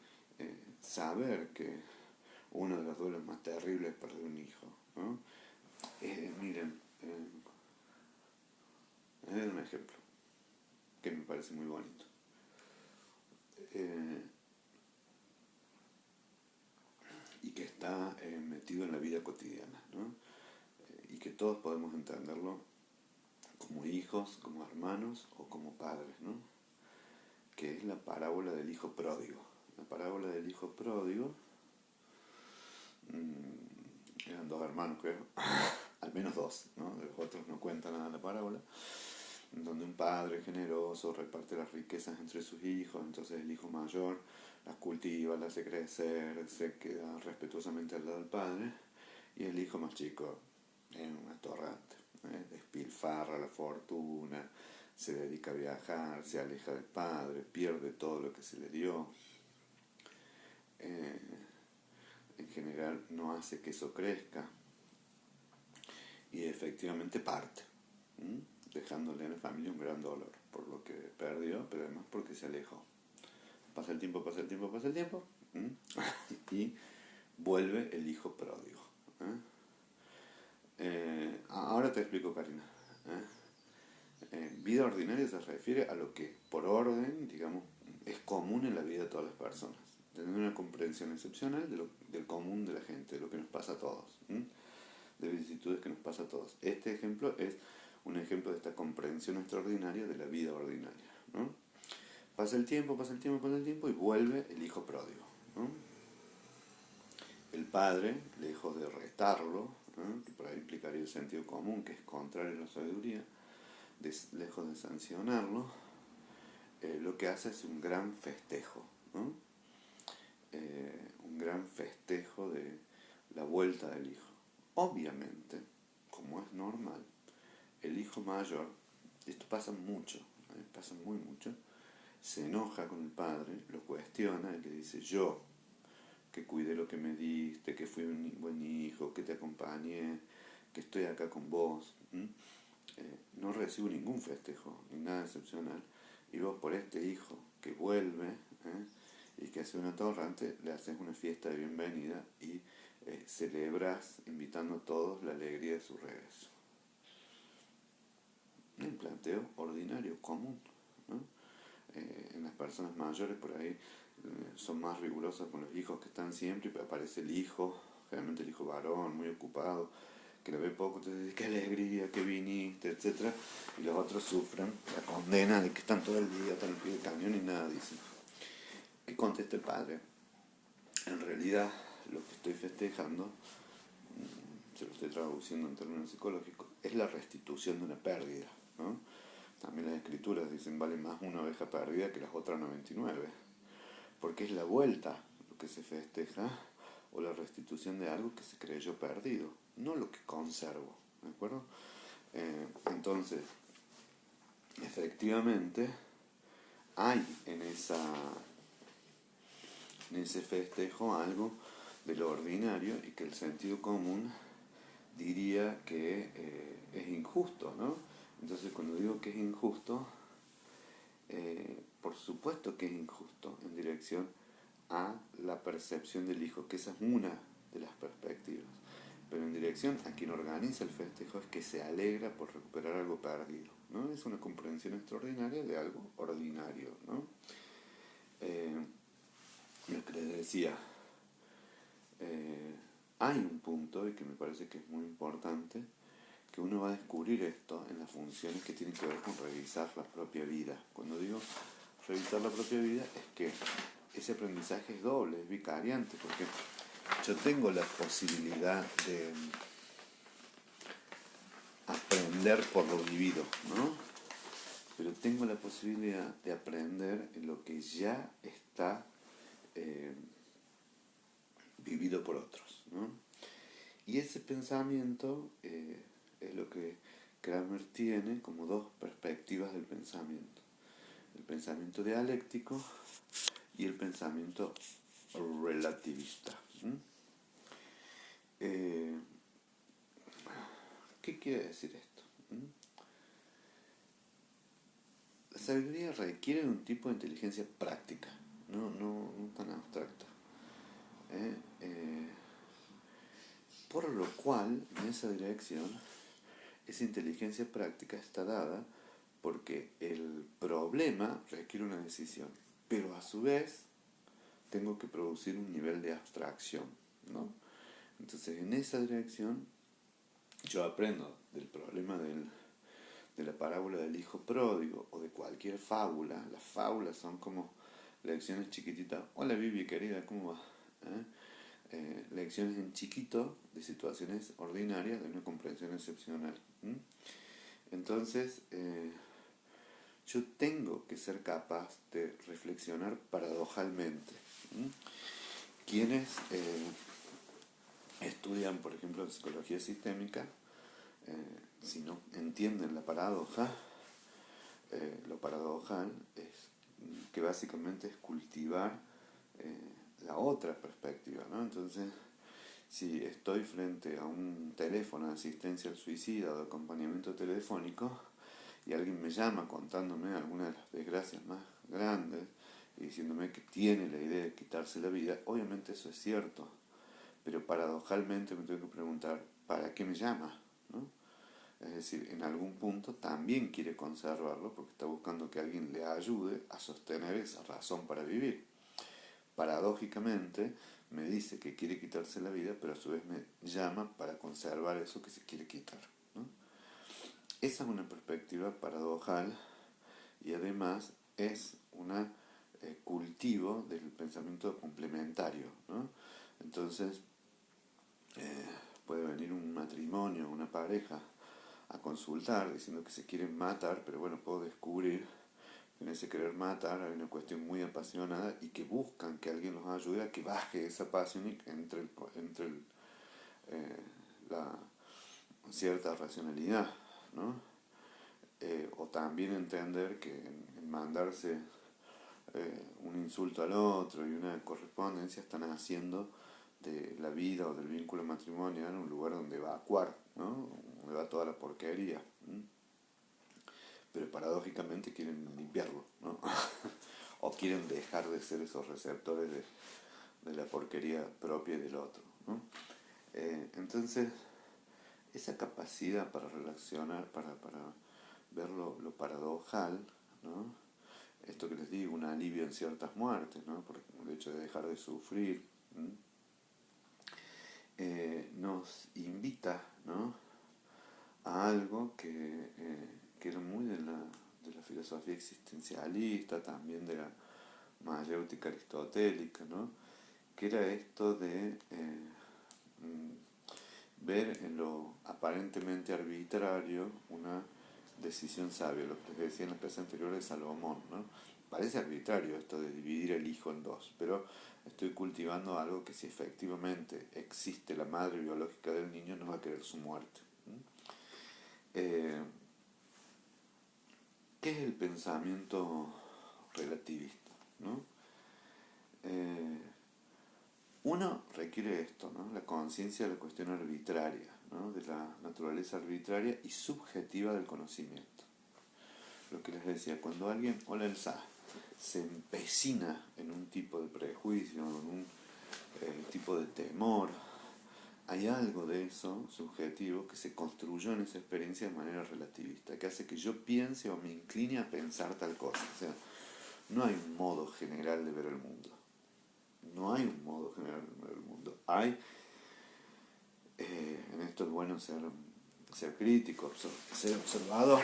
saber que uno de los duelos más terribles es perder un hijo, ¿no? Miren, es un ejemplo que me parece muy bonito. Y que está metido en la vida cotidiana, ¿no? Y que todos podemos entenderlo como hijos, como hermanos o como padres, ¿no? Que es la parábola del hijo pródigo. La parábola del hijo pródigo, eran dos hermanos, creo, al menos dos, ¿no? De los otros no cuenta nada la parábola, donde un padre generoso reparte las riquezas entre sus hijos, entonces el hijo mayor las cultiva, las hace crecer, se queda respetuosamente al lado del padre, y el hijo más chico es un atorrante, despilfarra la fortuna, se dedica a viajar, se aleja del padre, pierde todo lo que se le dio, en general no hace que eso crezca, y efectivamente parte, dejándole a la familia un gran dolor por lo que perdió, pero además porque se alejó. Pasa el tiempo, pasa el tiempo, pasa el tiempo, y vuelve el hijo pródigo. Ahora te explico, Karina. Vida ordinaria se refiere a lo que por orden, digamos, es común en la vida de todas las personas. Tener una comprensión excepcional del común de la gente, de lo que nos pasa a todos, de vicisitudes que nos pasa a todos. Este ejemplo es un ejemplo de esta comprensión extraordinaria de la vida ordinaria, ¿no? Pasa el tiempo, pasa el tiempo, pasa el tiempo y vuelve el hijo pródigo, ¿no? El padre, lejos de retarlo, ¿no? Que por ahí implicaría el sentido común, que es contrario a la sabiduría, lejos de sancionarlo, lo que hace es un gran festejo, ¿no? Un gran festejo de la vuelta del hijo. Obviamente, como es normal, el hijo mayor, esto pasa mucho, pasa muy mucho, se enoja con el padre, lo cuestiona y le dice: yo, que cuidé lo que me diste, que fui un buen hijo, que te acompañé, que estoy acá con vos, no recibo ningún festejo, ni nada excepcional, y vos por este hijo que vuelve, y que hace un atorrante, le haces una fiesta de bienvenida y celebras invitando a todos la alegría de su regreso. Un planteo ordinario, común, ¿no? En las personas mayores por ahí son más rigurosas con los hijos que están siempre, y aparece el hijo, generalmente el hijo varón, muy ocupado, que lo ve poco, entonces dice: qué alegría, que viniste, etc. Y los otros sufren la condena de que están todo el día, están al pie del cañón y nada dicen. ¿Qué contesta el padre? En realidad, lo que estoy festejando, se lo estoy traduciendo en términos psicológicos, es la restitución de una pérdida, ¿no? También las escrituras dicen: vale más una oveja perdida que las otras 99, porque es la vuelta lo que se festeja, o la restitución de algo que se creyó perdido, no lo que conservo, ¿de acuerdo? Entonces, efectivamente, hay en ese festejo algo de lo ordinario, y que el sentido común diría que es injusto, ¿no? Entonces, cuando digo que es injusto, por supuesto que es injusto en dirección a la percepción del hijo, que esa es una de las perspectivas, pero en dirección a quien organiza el festejo, es que se alegra por recuperar algo perdido, ¿no? Es una comprensión extraordinaria de algo ordinario, ¿no? Lo que les decía, hay un punto, y que me parece que es muy importante, que uno va a descubrir esto en las funciones que tienen que ver con revisar la propia vida. Cuando digo revisar la propia vida, es que ese aprendizaje es doble, es vicariante, porque yo tengo la posibilidad de aprender por lo vivido, ¿no? Pero tengo la posibilidad de aprender en lo que ya está vivido por otros, ¿no? Y ese pensamiento es lo que Kramer tiene como dos perspectivas del pensamiento: el pensamiento dialéctico y el pensamiento relativista. ¿Qué quiere decir esto? La sabiduría requiere de un tipo de inteligencia práctica, no tan abstracta. Por lo cual, en esa dirección, esa inteligencia práctica está dada porque el problema requiere una decisión, pero a su vez tengo que producir un nivel de abstracción, ¿no? Entonces, en esa dirección, yo aprendo del problema de la parábola del hijo pródigo o de cualquier fábula. Las fábulas son como lecciones chiquititas. Hola Vivi, querida, ¿cómo va? Lecciones en chiquito de situaciones ordinarias de una comprensión excepcional. Entonces, yo tengo que ser capaz de reflexionar paradojalmente. Quienes estudian, por ejemplo, psicología sistémica, si no entienden la paradoja, lo paradojal es que básicamente es cultivar la otra perspectiva, ¿no? Entonces, si estoy frente a un teléfono de asistencia al suicidio o de acompañamiento telefónico y alguien me llama contándome alguna de las desgracias más grandes y diciéndome que tiene la idea de quitarse la vida, obviamente eso es cierto, pero paradojalmente me tengo que preguntar, ¿para qué me llama? ¿No? Es decir, en algún punto también quiere conservarlo porque está buscando que alguien le ayude a sostener esa razón para vivir. Paradójicamente me dice que quiere quitarse la vida, pero a su vez me llama para conservar eso que se quiere quitar, ¿no? Esa es una perspectiva paradojal y además es un cultivo del pensamiento complementario, ¿no? Entonces, puede venir un matrimonio, una pareja, a consultar diciendo que se quieren matar, pero bueno, puedo descubrir que en ese querer matar hay una cuestión muy apasionada y que buscan que alguien los ayude a que baje esa pasión y que entre la cierta racionalidad, ¿no? O también entender que en mandarse un insulto al otro y una correspondencia están haciendo de la vida o del vínculo matrimonial un lugar donde evacuar, ¿no? Donde va toda la porquería. Pero paradójicamente quieren limpiarlo, ¿no? O quieren dejar de ser esos receptores de la porquería propia del otro, ¿no? Entonces, esa capacidad para relacionar, para ver lo paradojal, ¿no? Esto que les digo, un alivio en ciertas muertes, ¿no? Por el hecho de dejar de sufrir, nos invita, ¿no? A algo que era muy de la filosofía existencialista, también de la mayéutica aristotélica, ¿no? Que era esto de ver en lo aparentemente arbitrario una decisión sabia, lo que les decía en la clase anterior de Salomón, ¿no? Parece arbitrario esto de dividir el hijo en dos, pero estoy cultivando algo que si efectivamente existe la madre biológica del niño no va a querer su muerte. ¿Qué es el pensamiento relativista? ¿No? Uno requiere esto, ¿no? La conciencia de la cuestión arbitraria, ¿no? De la naturaleza arbitraria y subjetiva del conocimiento. Lo que les decía, cuando alguien, hola Elsa, se empecina en un tipo de prejuicio, en un tipo de temor, hay algo de eso subjetivo que se construyó en esa experiencia de manera relativista, que hace que yo piense o me incline a pensar tal cosa. O sea, no hay un modo general de ver el mundo. No hay un modo general de ver el mundo. Hay, en esto es bueno ser crítico, ser observador.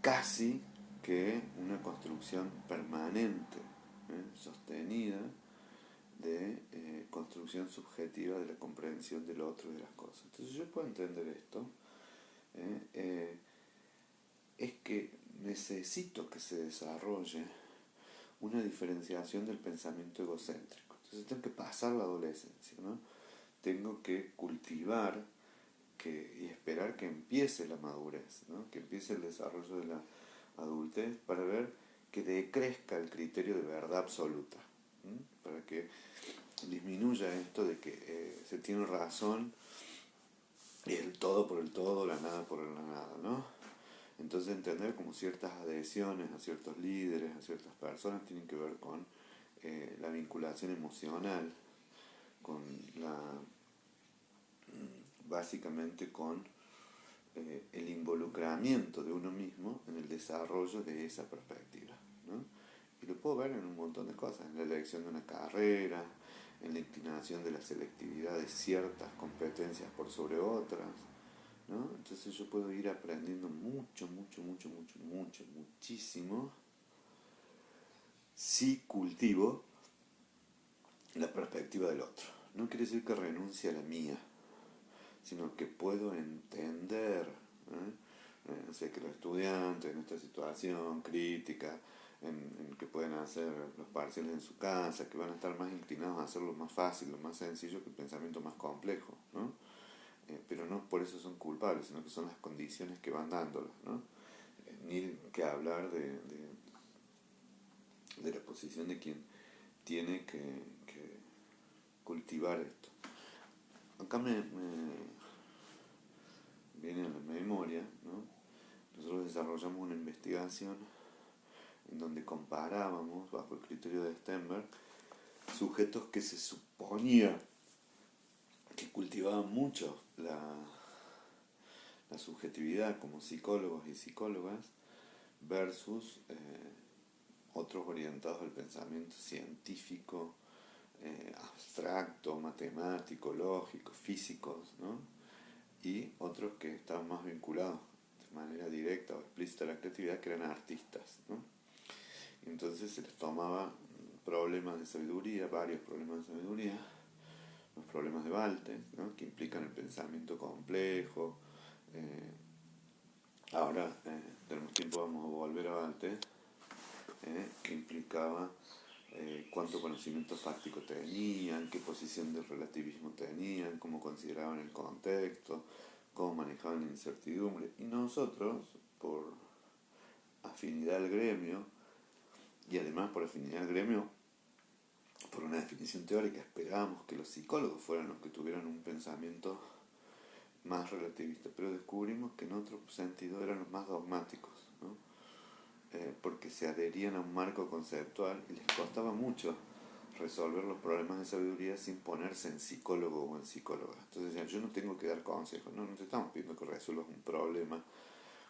Casi que una construcción permanente, sostenida, de construcción subjetiva de la comprensión del otro y de las cosas. Entonces yo puedo entender esto, es que necesito que se desarrolle una diferenciación del pensamiento egocéntrico. Entonces tengo que pasar la adolescencia, ¿no? Tengo que cultivar y esperar que empiece la madurez, ¿no? Que empiece el desarrollo de la adultez para ver que decrezca el criterio de verdad absoluta, ¿no? Para que disminuya esto de que se tiene razón y el todo por el todo, la nada por la nada, ¿no? Entonces entender como ciertas adhesiones a ciertos líderes, a ciertas personas, tienen que ver con la vinculación emocional, con la básicamente con el involucramiento de uno mismo en el desarrollo de esa perspectiva, ¿no? Y lo puedo ver en un montón de cosas, en la elección de una carrera, en la inclinación de la selectividad de ciertas competencias por sobre otras, ¿no? Entonces yo puedo ir aprendiendo muchísimo si cultivo la perspectiva del otro. No quiere decir que renuncie a la mía, sino que puedo entender, sé que los estudiantes en esta situación crítica, en que pueden hacer los parciales en su casa, que van a estar más inclinados a hacerlo más fácil, lo más sencillo que el pensamiento más complejo, ¿no? Pero no por eso son culpables, sino que son las condiciones que van dándolas, ¿no? Ni que hablar de la posición de quien tiene que cultivar esto. Acá me viene a la memoria, ¿no? Nosotros desarrollamos una investigación en donde comparábamos, bajo el criterio de Stenberg, sujetos que se suponía que cultivaban mucho la subjetividad como psicólogos y psicólogas versus otros orientados al pensamiento científico, abstracto, matemático, lógico, físicos, ¿no? Y otros que estaban más vinculados de manera directa o explícita a la creatividad, que eran artistas, ¿no? Y entonces se les tomaba problemas de sabiduría, varios problemas de sabiduría, los problemas de Waltes, ¿no? Que implican el pensamiento complejo. Ahora tenemos tiempo, vamos a volver a Waltes, que implicaba cuánto conocimiento fáctico tenían, qué posición de relativismo tenían, cómo consideraban el contexto, cómo manejaban la incertidumbre. Y nosotros, por afinidad al gremio, y además por afinidad al gremio, por una definición teórica, esperábamos que los psicólogos fueran los que tuvieran un pensamiento más relativista, pero descubrimos que en otro sentido eran los más dogmáticos, ¿no? Porque se adherían a un marco conceptual y les costaba mucho resolver los problemas de sabiduría sin ponerse en psicólogo o en psicóloga. Entonces decían, yo no tengo que dar consejos, no te estamos pidiendo que resuelvas un problema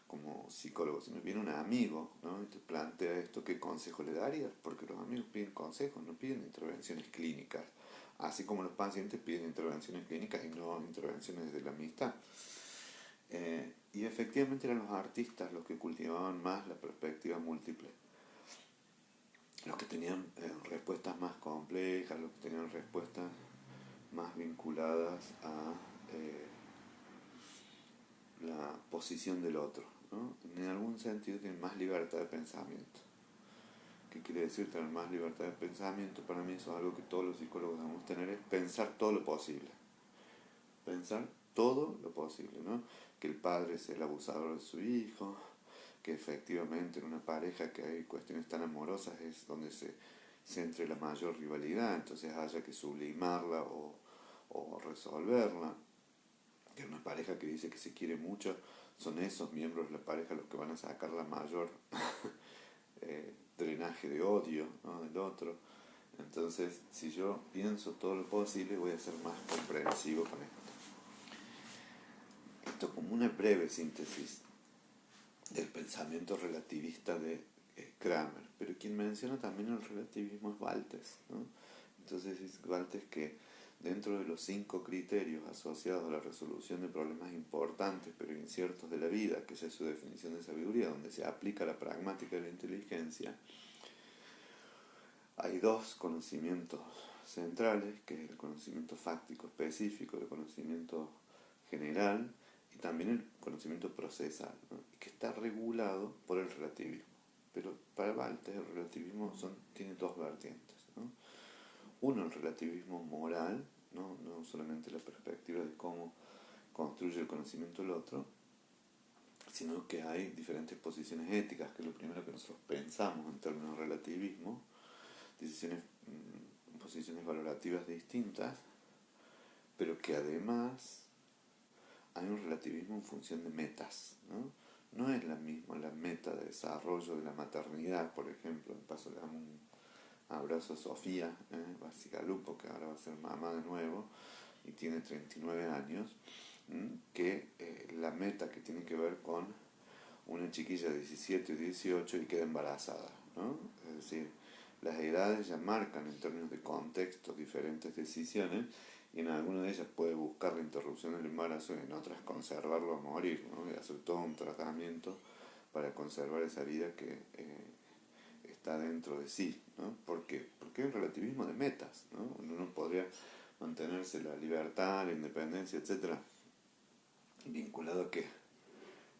como psicólogo. Si me viene un amigo, ¿no? Y te plantea esto, ¿qué consejo le darías? Porque los amigos piden consejos, no piden intervenciones clínicas, así como los pacientes piden intervenciones clínicas y no intervenciones de la amistad. Y efectivamente eran los artistas los que cultivaban más la perspectiva múltiple, los que tenían respuestas más complejas, los que tenían respuestas más vinculadas a la posición del otro, ¿no? En algún sentido tienen más libertad de pensamiento. ¿Qué quiere decir tener más libertad de pensamiento? Para mí eso es algo que todos los psicólogos debemos tener, es pensar todo lo posible. Pensar todo lo posible, ¿no? Que el padre es el abusador de su hijo, que efectivamente en una pareja que hay cuestiones tan amorosas es donde se centre la mayor rivalidad, entonces haya que sublimarla o resolverla. Que una pareja que dice que se quiere mucho, son esos miembros de la pareja los que van a sacar la mayor drenaje de odio, ¿no? Del otro. Entonces, si yo pienso todo lo posible, voy a ser más comprensivo con esto. Esto como una breve síntesis del pensamiento relativista de Kramer, pero quien menciona también el relativismo es Waltes, ¿no? Entonces es Waltes que dentro de los 5 criterios asociados a la resolución de problemas importantes pero inciertos de la vida, que esa es su definición de sabiduría, donde se aplica la pragmática de la inteligencia, hay 2 conocimientos centrales, que es el conocimiento fáctico específico, el conocimiento general y también el conocimiento procesal, ¿no? Que está regulado por el relativismo. Pero para Waltes el relativismo tiene 2 vertientes, ¿no? Uno, el relativismo moral, no solamente la perspectiva de cómo construye el conocimiento del otro, sino que hay diferentes posiciones éticas, que es lo primero que nosotros pensamos en términos de relativismo, posiciones valorativas distintas, pero que además hay un relativismo en función de metas, ¿no? No es la misma la meta de desarrollo de la maternidad, por ejemplo. De paso le damos un abrazo a Sofía, Basigalupo, que ahora va a ser mamá de nuevo y tiene 39 años, que la meta que tiene que ver con una chiquilla de 17 o 18 y queda embarazada, ¿no? Es decir, las edades ya marcan en términos de contexto diferentes decisiones, y en alguna de ellas puede buscar la interrupción del embarazo y en otras conservarlo a morir, ¿no? Y hacer todo un tratamiento para conservar esa vida que está dentro de sí, ¿no? ¿Por qué? Porque hay un relativismo de metas, ¿no? Uno podría mantenerse la libertad, la independencia, etcétera, vinculado a qué,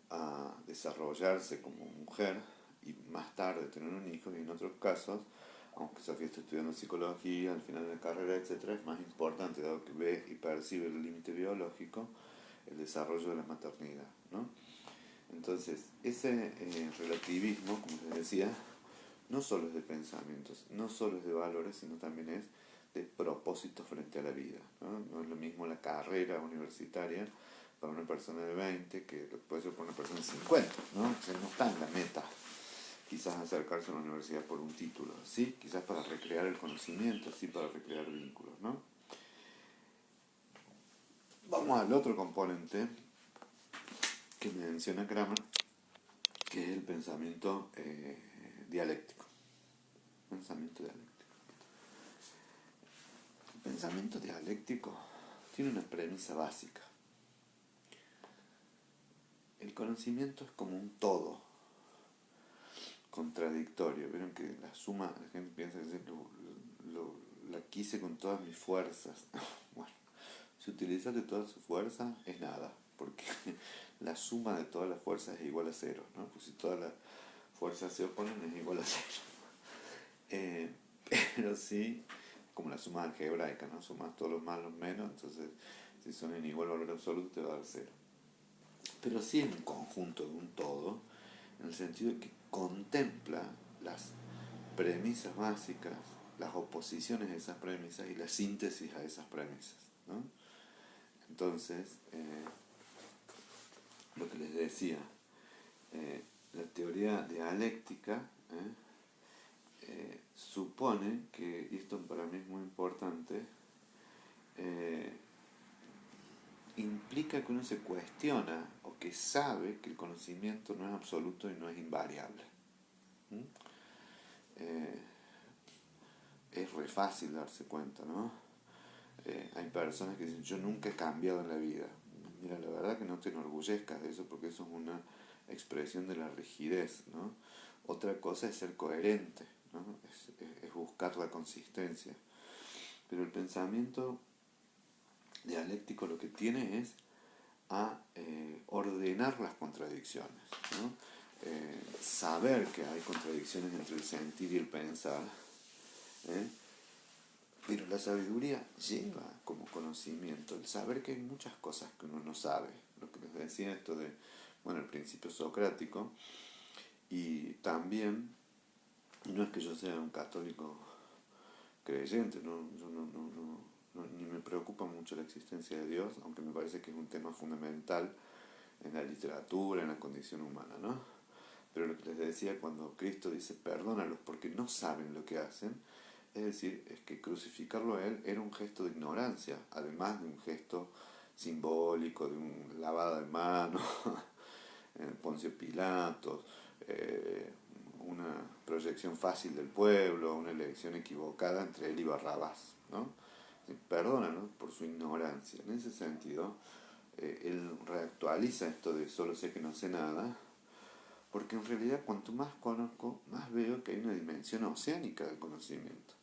a desarrollarse como mujer y más tarde tener un hijo, y en otros casos, aunque Sofía está estudiando psicología, al final de la carrera, etcétera, es más importante, dado que ve y percibe el límite biológico, el desarrollo de la maternidad, ¿no? Entonces, ese relativismo, como les decía, no solo es de pensamientos, no solo es de valores, sino también es de propósitos frente a la vida, ¿no? No es lo mismo la carrera universitaria para una persona de 20 que puede ser para una persona de 50, ¿no? O sea, no está en la meta quizás acercarse a la universidad por un título, sí, quizás para recrear el conocimiento, sí, para recrear vínculos, ¿no? Vamos al otro componente que menciona Kramer, que es el pensamiento dialéctico. Pensamiento dialéctico. El pensamiento dialéctico tiene una premisa básica. El conocimiento es como un todo contradictorio. Vieron que la suma, la gente piensa que la quise con todas mis fuerzas. Bueno, si utilizas de toda su fuerza es nada, porque la suma de todas las fuerzas es igual a cero, ¿no? Pues si todas las fuerzas se oponen es igual a cero. Pero sí, como la suma algebraica, ¿no? Sumas todos los más los menos, entonces si son en igual valor absoluto te va a dar cero. Pero sí es un conjunto de un todo, en el sentido de que contempla las premisas básicas, las oposiciones a esas premisas y la síntesis a esas premisas, ¿no? Entonces, lo que les decía, la teoría dialéctica supone que, y esto para mí es muy importante, implica que uno se cuestiona o que sabe que el conocimiento no es absoluto y no es invariable. Es re fácil darse cuenta, ¿no? Hay personas que dicen, yo nunca he cambiado en la vida. Mira, la verdad que no te enorgullezcas de eso, porque eso es una expresión de la rigidez, ¿no? Otra cosa es ser coherente, ¿no? Es buscar la consistencia. Pero el pensamiento dialéctico lo que tiene es a ordenar las contradicciones, ¿no? Saber que hay contradicciones entre el sentir y el pensar, pero la sabiduría lleva como conocimiento el saber que hay muchas cosas que uno no sabe. Lo que les decía, esto de, bueno, el principio socrático, y también, no es que yo sea un católico creyente, yo ni me preocupa mucho la existencia de Dios, aunque me parece que es un tema fundamental en la literatura, en la condición humana, ¿no? Pero lo que les decía, cuando Cristo dice perdónalos porque no saben lo que hacen, es decir, es que crucificarlo a él era un gesto de ignorancia, además de un gesto simbólico, de un lavado de manos, en Poncio Pilatos, una proyección fácil del pueblo, una elección equivocada entre él y Barrabás, ¿no? Perdónanos por su ignorancia. En ese sentido, él reactualiza esto de solo sé que no sé nada, porque en realidad cuanto más conozco, más veo que hay una dimensión oceánica del conocimiento.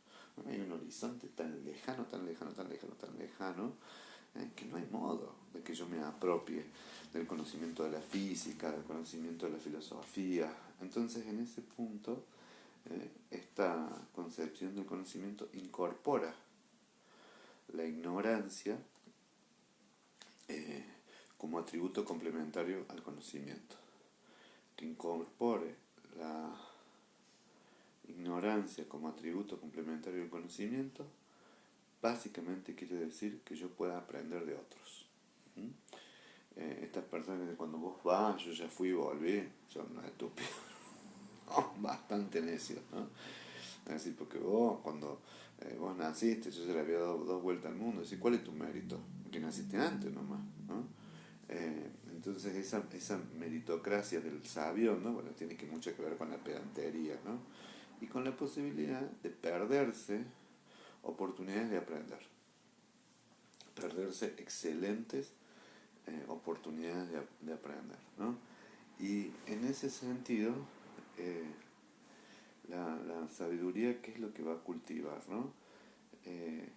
Hay un horizonte tan lejano, tan lejano, tan lejano, tan lejano, que no hay modo de que yo me apropie del conocimiento de la física, del conocimiento de la filosofía. Entonces, en ese punto, esta concepción del conocimiento incorpora la ignorancia como atributo complementario al conocimiento. que incorpore la ignorancia como atributo complementario del conocimiento, básicamente quiere decir que yo pueda aprender de otros. Estas personas que cuando vos vas, yo ya fui y volví, son unos estúpidos, bastante necios, ¿no? Es decir, porque vos, cuando vos naciste, yo ya le había dado 2 vueltas al mundo, decir, ¿cuál es tu mérito? Que naciste antes nomás, ¿no? Entonces esa meritocracia del sabio, ¿no? Bueno, tiene que mucho que ver con la pedantería, ¿no? Y con la posibilidad de perderse oportunidades de aprender, perderse excelentes oportunidades de aprender, ¿no? Y en ese sentido, eh, la sabiduría, ¿qué es lo que va a cultivar, ¿no? Eh,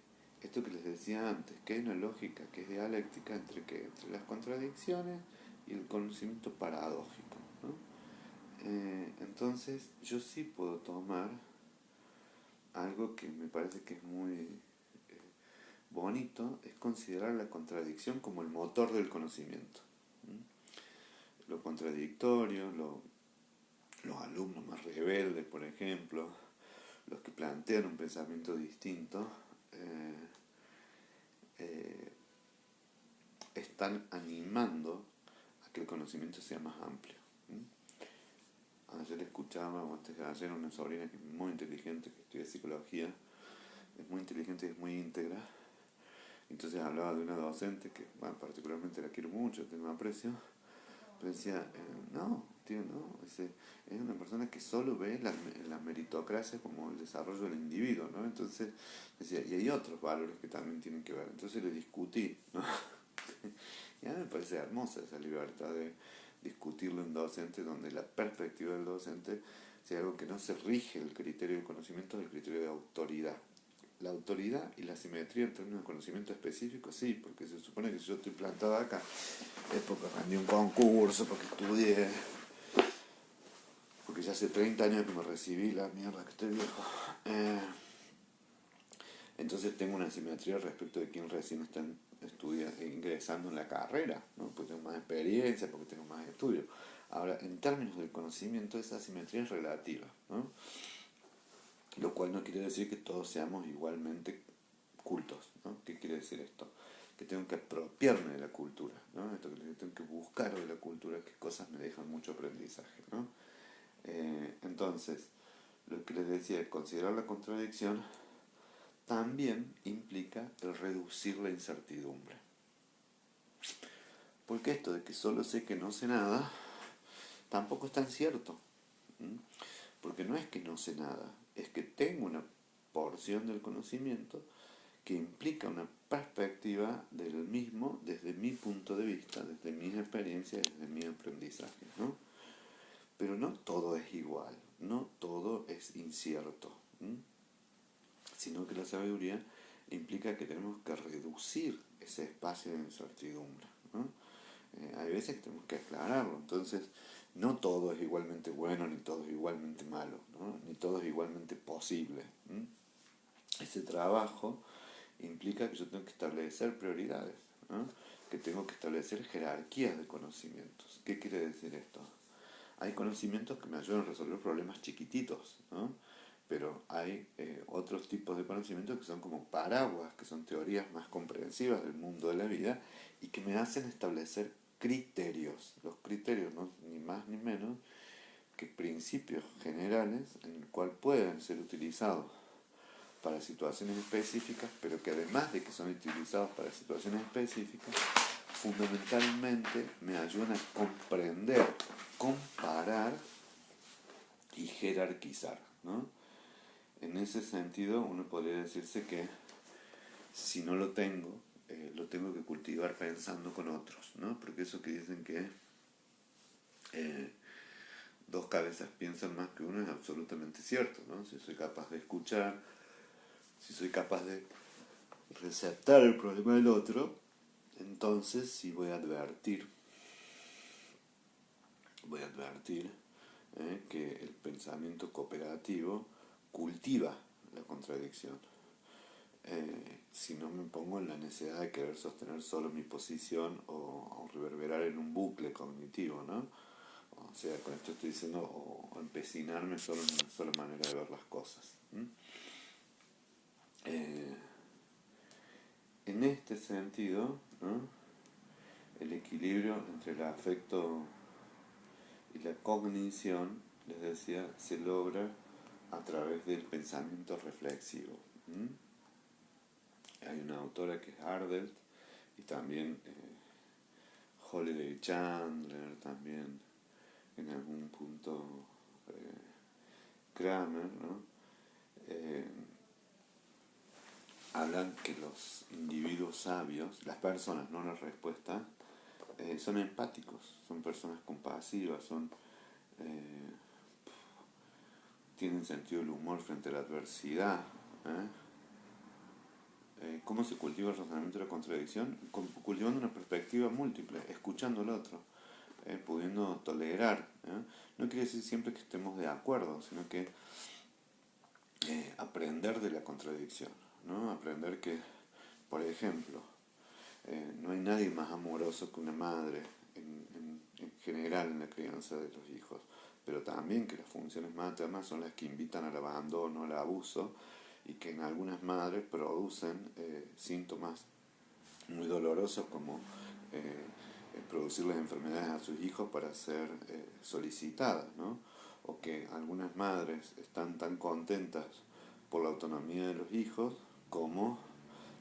Esto que les decía antes, que hay una lógica que es dialéctica entre las contradicciones y el conocimiento paradójico, ¿no? Entonces yo sí puedo tomar algo que me parece que es muy bonito, es considerar la contradicción como el motor del conocimiento. Lo contradictorio, los alumnos más rebeldes, por ejemplo, los que plantean un pensamiento distinto, eh, están animando a que el conocimiento sea más amplio. Ayer escuchaba, o antes de ayer, una sobrina que es muy inteligente, que estudia psicología, es muy inteligente y es muy íntegra. Entonces hablaba de una docente que, bueno, particularmente la quiero mucho, tengo aprecio, pero decía, no, tío, no, es una persona que solo ve la meritocracia como el desarrollo del individuo, ¿no? Entonces decía, y hay otros valores que también tienen que ver. Entonces le discutí, ¿no? Y a mí me parece hermosa esa libertad de discutirlo en docente, donde la perspectiva del docente sea algo que no se rige el criterio del conocimiento, el criterio de autoridad. La autoridad y la simetría en términos de conocimiento específico, sí, porque se supone que si yo estoy plantado acá es porque rendí un concurso, porque estudié, porque ya hace 30 años que me recibí, la mierda que estoy viejo. Entonces tengo una simetría respecto de quien recién está ingresando en la carrera, ¿no? Porque tengo más experiencia, porque tengo más estudios. Ahora, en términos del conocimiento, esa simetría es relativa, ¿no? Lo cual no quiere decir que todos seamos igualmente cultos, ¿no? ¿Qué quiere decir esto? Que tengo que apropiarme de la cultura, ¿no? Esto que tengo que buscar de la cultura, qué cosas me dejan mucho aprendizaje, ¿no? Entonces, lo que les decía es considerar la contradicción también implica el reducir la incertidumbre. Porque esto de que solo sé que no sé nada, tampoco es tan cierto. Porque no es que no sé nada, es que tengo una porción del conocimiento que implica una perspectiva del mismo desde mi punto de vista, desde mis experiencias, desde mi aprendizaje, ¿no? Pero no todo es igual, no todo es incierto, sino que la sabiduría implica que tenemos que reducir ese espacio de incertidumbre, ¿no? Hay veces que tenemos que aclararlo, entonces no todo es igualmente bueno, ni todo es igualmente malo, ¿no? Ni todo es igualmente posible. Ese trabajo implica que yo tengo que establecer prioridades, ¿no? Que tengo que establecer jerarquías de conocimientos. ¿Qué quiere decir esto? Hay conocimientos que me ayudan a resolver problemas chiquititos, ¿no? Pero hay otros tipos de conocimientos que son como paraguas, que son teorías más comprensivas del mundo de la vida y que me hacen establecer criterios. Los criterios no ni más ni menos que principios generales en el cual pueden ser utilizados para situaciones específicas, pero que además de que son utilizados para situaciones específicas, fundamentalmente me ayudan a comprender, comparar y jerarquizar, ¿no? En ese sentido, uno podría decirse que si no lo tengo que cultivar pensando con otros, ¿no? Porque eso que dicen que dos cabezas piensan más que uno es absolutamente cierto, ¿no? Si soy capaz de escuchar, si soy capaz de receptar el problema del otro, entonces sí voy a advertir que el pensamiento cooperativo cultiva la contradicción. Si no me pongo en la necesidad de querer sostener solo mi posición o reverberar en un bucle cognitivo, ¿no? O sea, con esto estoy diciendo, o empecinarme solo en una sola manera de ver las cosas. Eh, en este sentido, ¿no? El equilibrio entre el afecto y la cognición, les decía, se logra a través del pensamiento reflexivo. Hay una autora que es Ardelt y también Holiday Chandler, también en algún punto Kramer, ¿no? Eh, hablan que los individuos sabios, las personas, no la respuesta, son empáticos, son personas compasivas, eh, tienen sentido del humor frente a la adversidad. ¿eh? ¿Cómo se cultiva el razonamiento de la contradicción? Cultivando una perspectiva múltiple, escuchando al otro, pudiendo tolerar. No quiere decir siempre que estemos de acuerdo, sino que aprender de la contradicción, ¿no? Aprender que, por ejemplo, no hay nadie más amoroso que una madre en general en la crianza de los hijos, pero también que las funciones maternas son las que invitan al abandono, al abuso, y que en algunas madres producen síntomas muy dolorosos como producirles enfermedades a sus hijos para ser solicitadas, ¿no? O que algunas madres están tan contentas por la autonomía de los hijos como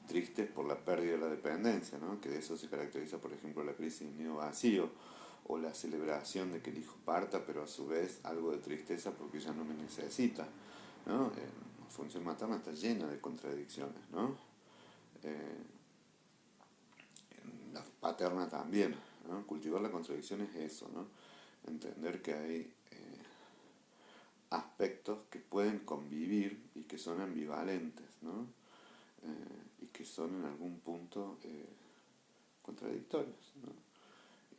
tristes por la pérdida de la dependencia, ¿no? Que de eso se caracteriza, por ejemplo, la crisis del nido vacío o la celebración de que el hijo parta, pero a su vez algo de tristeza porque ya no me necesita, ¿no? La función materna está llena de contradicciones, ¿no? La paterna también, ¿no? Cultivar la contradicción es eso, ¿no? Entender que hay aspectos que pueden convivir y que son ambivalentes, ¿no? Y que son en algún punto contradictorios, ¿no?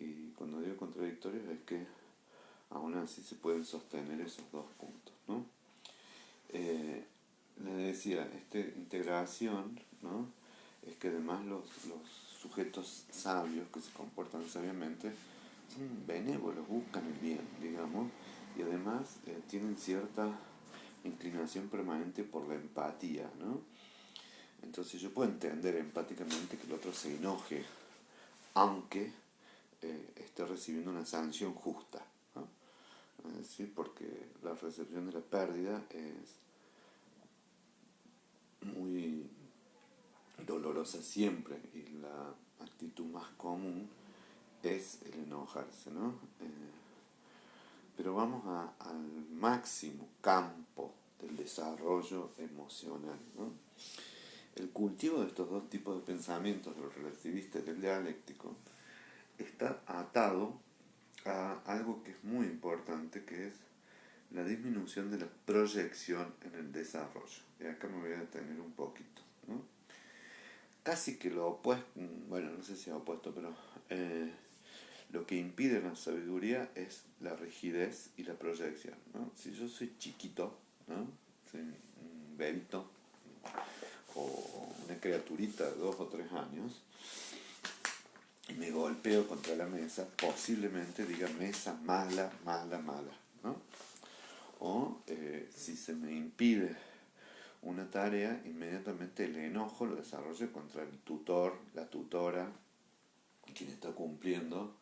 Y cuando digo contradictorios es que aún así se pueden sostener esos dos puntos, ¿no? Les decía, esta integración, ¿no? Es que además los sujetos sabios que se comportan sabiamente son benévolos, buscan el bien, digamos, y además tienen cierta inclinación permanente por la empatía, ¿no? Entonces yo puedo entender empáticamente que el otro se enoje, aunque esté recibiendo una sanción justa, ¿no? Es decir, porque la recepción de la pérdida es muy dolorosa siempre y la actitud más común es el enojarse, ¿no? Pero vamos al máximo campo del desarrollo emocional, ¿no? El cultivo de estos dos tipos de pensamientos, del relativista y del dialéctico, está atado a algo que es muy importante, que es la disminución de la proyección en el desarrollo. Y acá me voy a detener un poquito, ¿no? Casi que lo opuesto, bueno, no sé si es opuesto, pero lo que impide la sabiduría es la rigidez y la proyección, ¿no? Si yo soy chiquito, ¿no? Soy un bebito o una criaturita de 2 o 3 años y me golpeo contra la mesa, posiblemente diga mesa mala, mala, mala, ¿no? O si se me impide una tarea, inmediatamente el enojo lo desarrollo contra el tutor, la tutora, quien está cumpliendo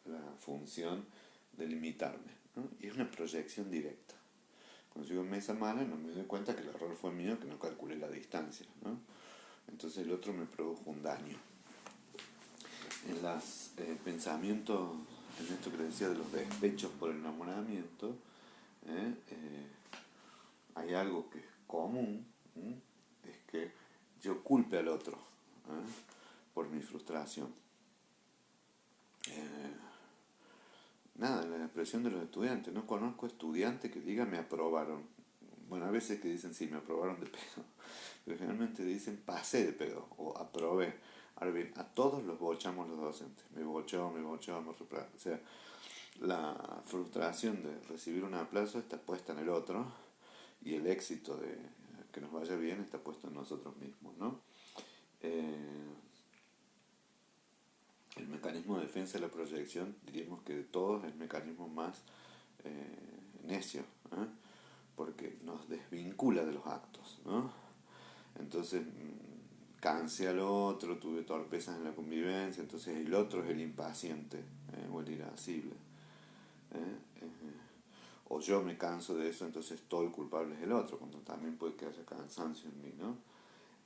la función de limitarme, ¿no? Y es una proyección directa. Cuando digo mesa mala, no me doy cuenta que el error fue mío, que no calculé la distancia, ¿no? Entonces el otro me produjo un daño. En los pensamientos, en esto que les decía de los despechos por el enamoramiento, hay algo que es común, es que yo culpe al otro por mi frustración. Nada, la expresión de los estudiantes, no conozco estudiantes que digan me aprobaron. Bueno, a veces que dicen sí, me aprobaron de pedo, pero generalmente dicen pasé de pedo o aprobé. Ahora bien, a todos los bochamos los docentes, me bochó, me reprobó. O sea, la frustración de recibir un aplauso está puesta en el otro y el éxito de que nos vaya bien está puesto en nosotros mismos, ¿no? El mecanismo de defensa de la proyección, diríamos que de todos es el mecanismo más necio, ¿eh? Porque nos desvincula de los actos, ¿no? Entonces cansé al otro, tuve torpezas en la convivencia, entonces el otro es el impaciente, o el irascible. ¿Eh? O yo me canso de eso, entonces todo el culpable es el otro, cuando también puede que haya cansancio en mí, ¿no?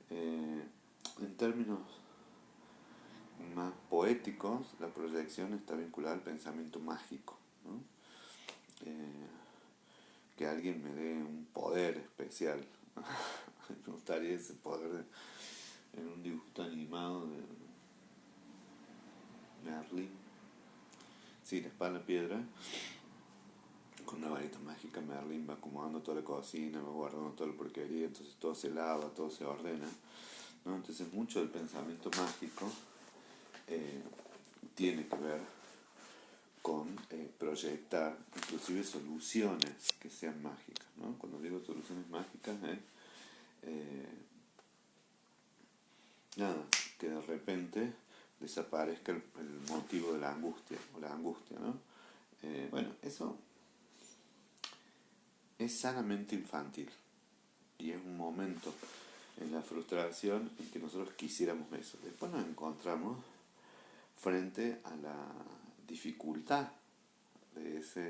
En términos más poéticos, la proyección está vinculada al pensamiento mágico, ¿no? Eh, que alguien me dé un poder especial. Me gustaría ese poder en un dibujo animado de Merlin. Sí, la espada en la piedra, con una varita mágica Merlin va acomodando toda la cocina, va guardando toda la porquería, entonces todo se lava, todo se ordena, ¿no? Entonces mucho del pensamiento mágico eh, tiene que ver con proyectar inclusive soluciones que sean mágicas, ¿no? Cuando digo soluciones mágicas, eh, nada, que de repente desaparezca el motivo de la angustia, o la angustia, ¿no? Bueno, eso es sanamente infantil y es un momento en la frustración en que nosotros quisiéramos eso. Después nos encontramos frente a la dificultad de esa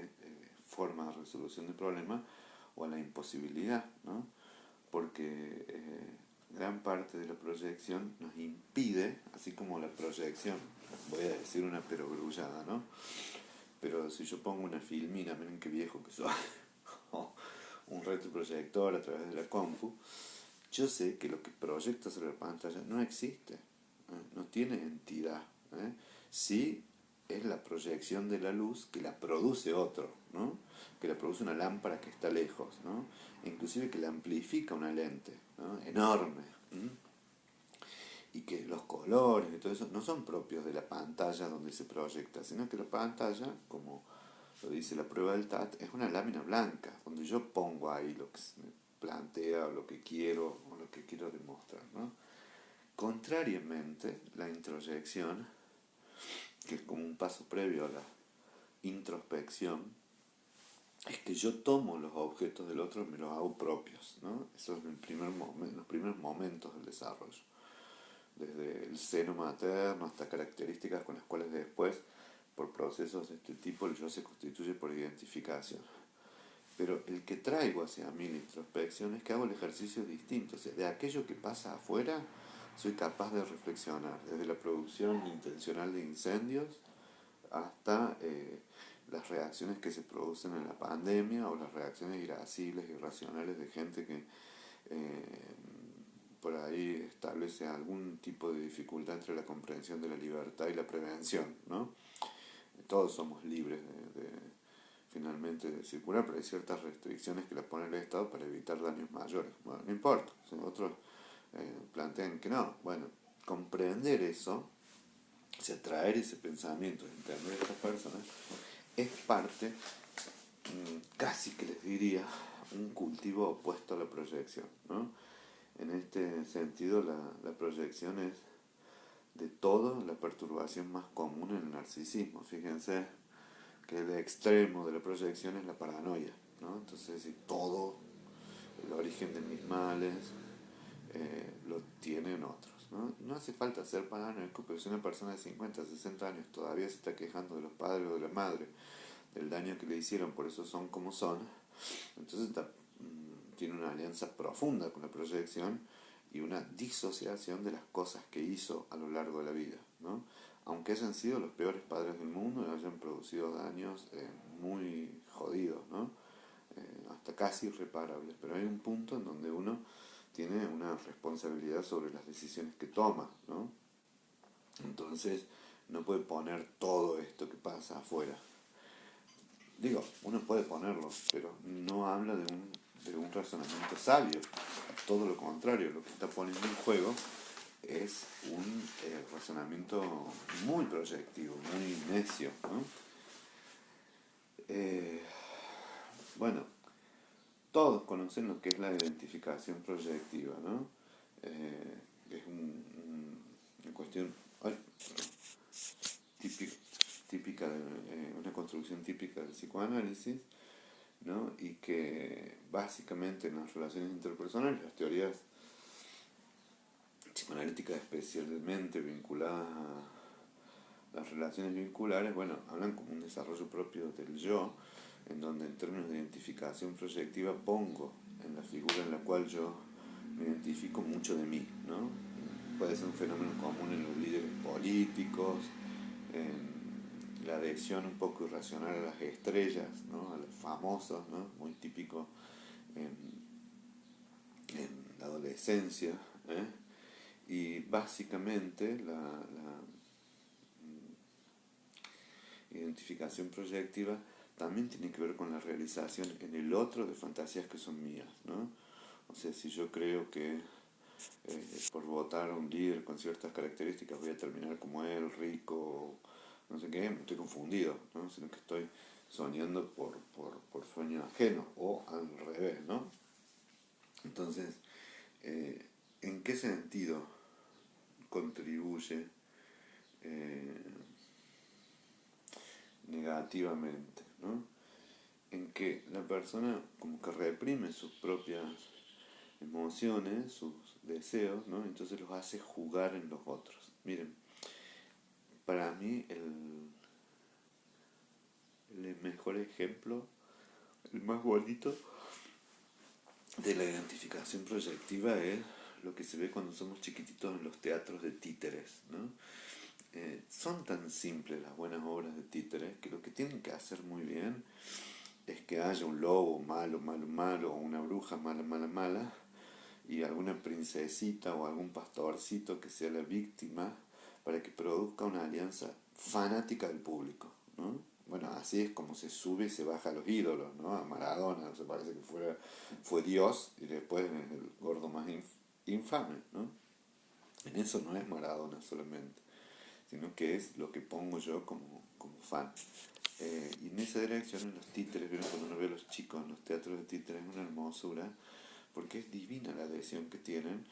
forma de resolución del problema o a la imposibilidad, ¿no? Porque gran parte de la proyección nos impide, así como la proyección, voy a decir una perogrullada, ¿no? Pero si yo pongo una filmina, miren qué viejo que soy, o un retroproyector a través de la compu, yo sé que lo que proyecta sobre la pantalla no existe, no tiene entidad. Sí es la proyección de la luz que la produce otro, ¿no? Que la produce una lámpara que está lejos, ¿no? E inclusive que la amplifica una lente, ¿no? Enorme. Y que los colores y todo eso no son propios de la pantalla donde se proyecta, sino que la pantalla, como lo dice la prueba del TAT, es una lámina blanca, donde yo pongo ahí lo que me plantea, o lo que quiero, o lo que quiero demostrar, ¿no? Contrariamente, la introyección, que es como un paso previo a la introspección, es que yo tomo los objetos del otro y me los hago propios, ¿no? Eso es los primeros momentos del desarrollo. Desde el seno materno hasta características con las cuales después, por procesos de este tipo, el yo se constituye por identificación. Pero el que traigo hacia mí la introspección es que hago el ejercicio distinto. O sea, de aquello que pasa afuera, soy capaz de reflexionar, desde la producción intencional de incendios hasta las reacciones que se producen en la pandemia o las reacciones irascibles, irracionales de gente que por ahí establece algún tipo de dificultad entre la comprensión de la libertad y la prevención, ¿no? Todos somos libres finalmente de circular, pero hay ciertas restricciones que las pone el Estado para evitar daños mayores. Bueno, no importa, si otros plantean que no. Bueno, comprender eso, o sea, traer ese pensamiento, entender a estas personas, es parte, casi que les diría, un cultivo opuesto a la proyección, ¿no? En este sentido, la proyección es de todo la perturbación más común en el narcisismo. Fíjense que el extremo de la proyección es la paranoia, ¿no? Entonces, si todo el origen de mis males lo tienen otros, ¿no? No hace falta ser paranoico, pero si una persona de 50, 60 años todavía se está quejando de los padres o de la madre, del daño que le hicieron, por eso son como son, entonces tiene una alianza profunda con la proyección y una disociación de las cosas que hizo a lo largo de la vida, ¿no? Aunque hayan sido los peores padres del mundo y hayan producido daños muy jodidos, ¿no? Hasta casi irreparables, pero hay un punto en donde uno tiene una responsabilidad sobre las decisiones que toma, ¿no? Entonces no puede poner todo esto que pasa afuera. Digo, uno puede ponerlo, pero no habla de un razonamiento sabio. Todo lo contrario, lo que está poniendo en juego es un razonamiento muy proyectivo, muy necio, ¿no? Bueno, todos conocen lo que es la identificación proyectiva, ¿no? Es una cuestión... Ay, típica una construcción típica del psicoanálisis, ¿no? Y que básicamente en las relaciones interpersonales, las teorías psicoanalíticas especialmente vinculadas a las relaciones vinculares, bueno, hablan como un desarrollo propio del yo, en donde en términos de identificación proyectiva pongo en la figura en la cual yo me identifico mucho de mí, ¿no? Puede ser un fenómeno común en los líderes políticos, en la adhesión un poco irracional a las estrellas, ¿no? A los famosos, ¿no? Muy típico en la adolescencia, ¿eh? Y básicamente la identificación proyectiva también tiene que ver con la realización en el otro de fantasías que son mías, ¿no? O sea, si yo creo que por votar a un líder con ciertas características voy a terminar como él, rico, no sé qué, me estoy confundido, ¿no? Sino que estoy soñando por sueños ajenos, o al revés, ¿no? Entonces, ¿en qué sentido contribuye negativamente, ¿no? En que la persona como que reprime sus propias emociones, sus deseos, ¿no? Entonces los hace jugar en los otros. Miren, para mí el mejor ejemplo, el más bonito de la identificación proyectiva es lo que se ve cuando somos chiquititos en los teatros de títeres, ¿no? Son tan simples las buenas obras de títeres que lo que tienen que hacer muy bien es que haya un lobo malo, malo, malo, o una bruja mala, mala, mala, y alguna princesita o algún pastorcito que sea la víctima para que produzca una alianza fanática del público, ¿no? Bueno, así es como se sube y se baja a los ídolos, ¿no? A Maradona, se parece que fue Dios y después es el gordo más infame, ¿no? En eso no es Maradona solamente, sino que es lo que pongo yo como fan. Y en esa dirección, en los títeres, ¿vieron? Cuando uno ve a los chicos en los teatros de títeres, es una hermosura, porque es divina la adhesión que tienen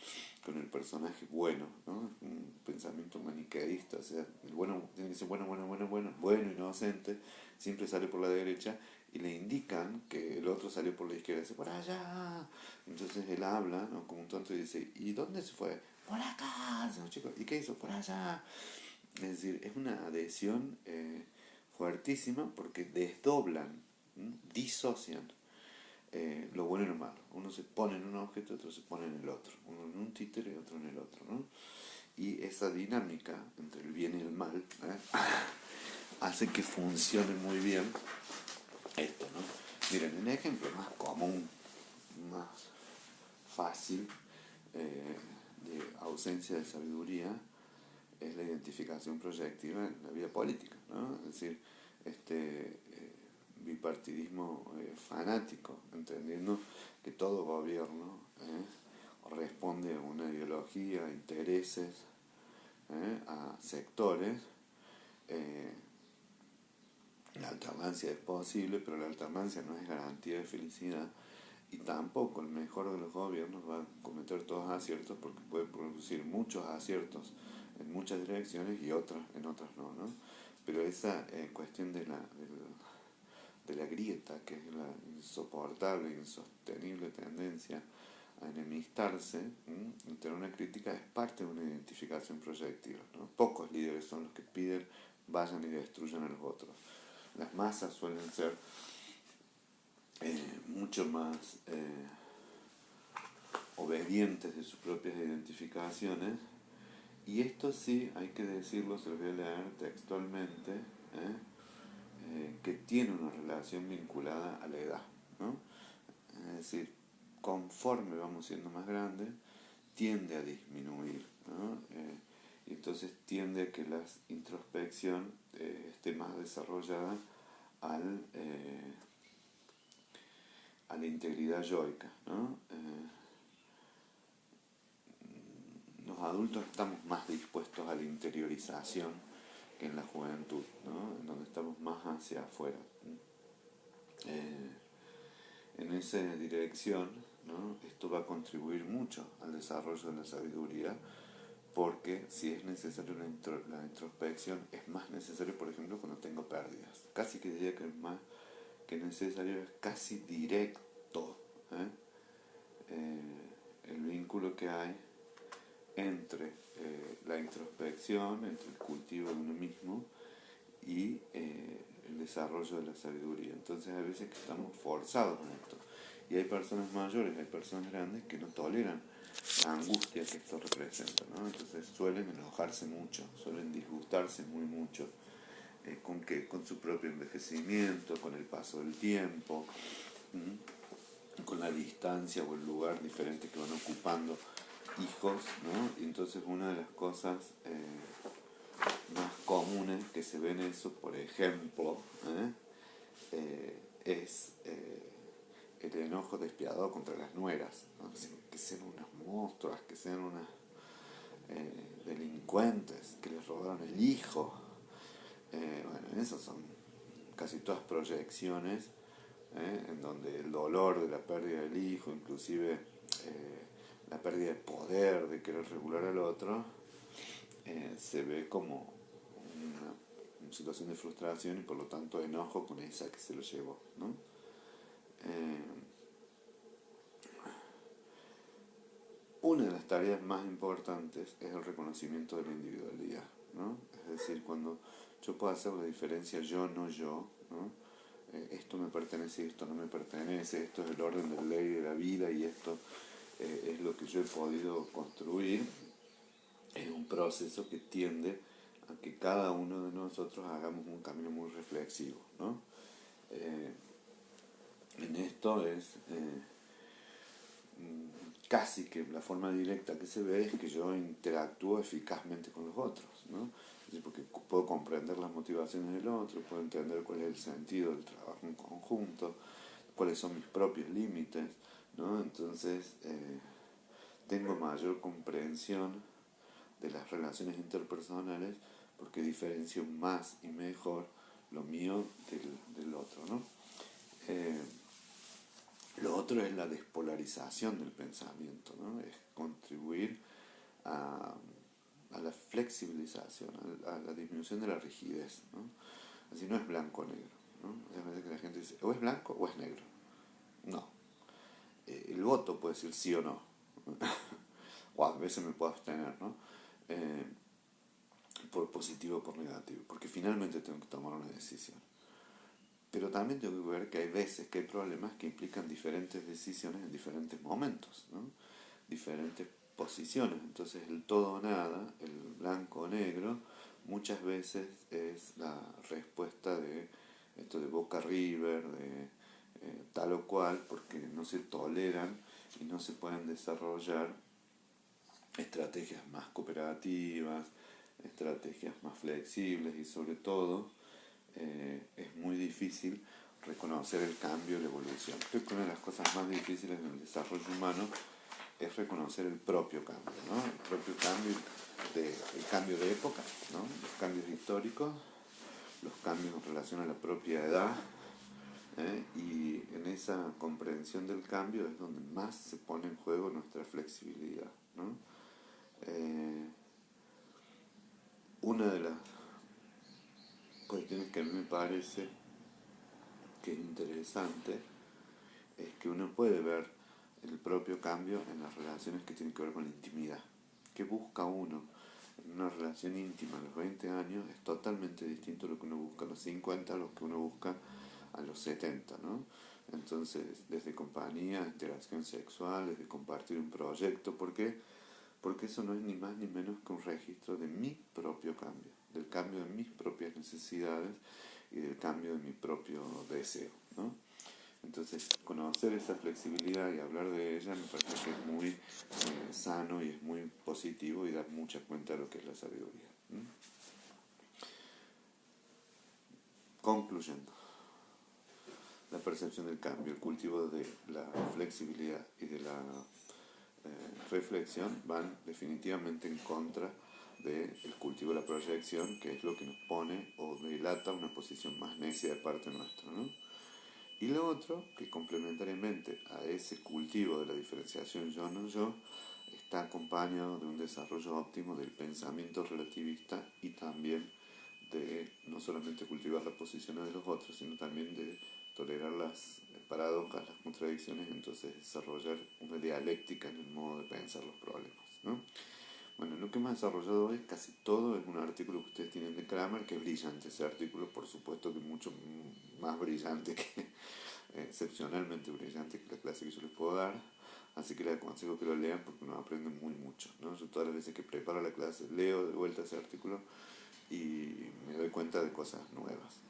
con el personaje bueno, ¿no? Un pensamiento maniqueísta, o sea, el bueno tiene que ser bueno, bueno, bueno, bueno, bueno, inocente, siempre sale por la derecha, y le indican que el otro salió por la izquierda, dice, por allá. Entonces él habla, ¿no? Como un tonto, y dice, ¿y dónde se fue? Por acá, ¿no, chicos? ¿Y qué hizo? Por allá. Es decir, es una adhesión fuertísima porque desdoblan, disocian lo bueno y lo malo. Uno se pone en un objeto, otro se pone en el otro. Uno en un títere y otro en el otro, ¿no? Y esa dinámica entre el bien y el mal hace que funcione muy bien esto, ¿no? Miren, el ejemplo más común, más fácil de ausencia de sabiduría es la identificación proyectiva en la vida política, ¿no? Es decir, bipartidismo fanático, entendiendo que todo gobierno responde a una ideología, a intereses, a sectores. La alternancia es posible, pero la alternancia no es garantía de felicidad, y tampoco el mejor de los gobiernos va a cometer todos aciertos, porque puede producir muchos aciertos en muchas direcciones y otras en otras no, ¿no? Pero esa cuestión de la grieta, que es la insoportable, insostenible tendencia a enemistarse, entre una crítica, es parte de una identificación proyectiva, ¿no? Pocos líderes son los que piden vayan y destruyan a los otros. Las masas suelen ser mucho más obedientes de sus propias identificaciones, y esto sí, hay que decirlo, se lo voy a leer textualmente, que tiene una relación vinculada a la edad, ¿no? Es decir, conforme vamos siendo más grandes, tiende a disminuir, ¿no? Y entonces tiende a que la introspección esté más desarrollada a la integridad yoica, ¿no? Los adultos estamos más dispuestos a la interiorización que en la juventud, ¿no? En donde estamos más hacia afuera. En esa dirección, ¿no? Esto va a contribuir mucho al desarrollo de la sabiduría, porque si es necesario la introspección, es más necesario, por ejemplo, cuando tengo pérdidas. Casi que diría que es más que necesario, es casi directo, ¿eh? El vínculo que hay entre la introspección, entre el cultivo de uno mismo y el desarrollo de la sabiduría. Entonces hay veces que estamos forzados en esto. Y hay personas mayores, hay personas grandes que no toleran la angustia que esto representa, ¿no? Entonces suelen enojarse mucho, suelen disgustarse muy mucho. ¿Con qué? Con su propio envejecimiento, con el paso del tiempo, con la distancia o el lugar diferente que van ocupando hijos, ¿no? Y entonces una de las cosas más comunes que se ven eso, por ejemplo, es el enojo despiadado contra las nueras, ¿no? Que sean unas monstruas, que sean unas delincuentes, que les robaron el hijo. Bueno, esas son casi todas proyecciones en donde el dolor de la pérdida del hijo, inclusive la pérdida de poder, de querer regular al otro, se ve como una situación de frustración y por lo tanto enojo con esa que se lo llevó, ¿no? Una de las tareas más importantes es el reconocimiento de la individualidad, ¿no? Es decir, cuando yo puedo hacer la diferencia yo, no yo, ¿no? Esto me pertenece y esto no me pertenece, esto es el orden de la ley de la vida y esto es lo que yo he podido construir, es un proceso que tiende a que cada uno de nosotros hagamos un camino muy reflexivo, ¿no? En esto es casi que la forma directa que se ve es que yo interactúo eficazmente con los otros, ¿no? Porque puedo comprender las motivaciones del otro, puedo entender cuál es el sentido del trabajo en conjunto, cuáles son mis propios límites, ¿no? Entonces tengo mayor comprensión de las relaciones interpersonales porque diferencio más y mejor lo mío del otro, ¿no? Lo otro es la despolarización del pensamiento, ¿no? Es contribuir a la flexibilización, a la disminución de la rigidez, ¿no? Así no es blanco o negro, ¿no? Es verdad que la gente dice, o es blanco o es negro. No. El voto puede decir sí o no. O a veces me puedo abstener, ¿no? Eh, por positivo o por negativo, porque finalmente tengo que tomar una decisión. Pero también tengo que ver que hay veces que hay problemas que implican diferentes decisiones en diferentes momentos, ¿no? Diferentes posiciones. Entonces el todo o nada, el blanco o negro, muchas veces es la respuesta de esto de Boca River, de tal o cual, porque no se toleran y no se pueden desarrollar estrategias más cooperativas, estrategias más flexibles y sobre todo es muy difícil reconocer el cambio y la evolución. Creo que una de las cosas más difíciles en el desarrollo humano es reconocer el propio cambio, ¿no? El propio cambio el cambio de época, ¿no? Los cambios históricos, los cambios en relación a la propia edad, y en esa comprensión del cambio es donde más se pone en juego nuestra flexibilidad, ¿no? Una de las cuestiones que a mí me parece que es interesante es que uno puede ver el propio cambio en las relaciones que tienen que ver con la intimidad. ¿Qué busca uno en una relación íntima a los 20 años? Es totalmente distinto a lo que uno busca a los 50, a lo que uno busca a los 70, ¿no? Entonces, desde compañía, interacción sexual, desde compartir un proyecto, ¿por qué? Porque eso no es ni más ni menos que un registro de mi propio cambio, del cambio de mis propias necesidades y del cambio de mi propio deseo, ¿no? Entonces, conocer esa flexibilidad y hablar de ella me parece que es muy sano y es muy positivo y da mucha cuenta de lo que es la sabiduría. Concluyendo, la percepción del cambio, el cultivo de la flexibilidad y de la reflexión van definitivamente en contra del cultivo de la proyección, que es lo que nos pone o delata una posición más necia de parte nuestra, ¿no? Y lo otro, que complementariamente a ese cultivo de la diferenciación yo-no yo, está acompañado de un desarrollo óptimo del pensamiento relativista y también de no solamente cultivar las posiciones de los otros, sino también de tolerar las paradojas, las contradicciones, entonces desarrollar una dialéctica en el modo de pensar los problemas, ¿no? Bueno, lo que hemos desarrollado hoy, casi todo, es un artículo que ustedes tienen de Kramer, que es brillante ese artículo, por supuesto que mucho más brillante que, excepcionalmente brillante que la clase que yo les puedo dar, así que les aconsejo que lo lean porque uno aprende muy mucho, ¿no? Yo todas las veces que preparo la clase leo de vuelta ese artículo y me doy cuenta de cosas nuevas.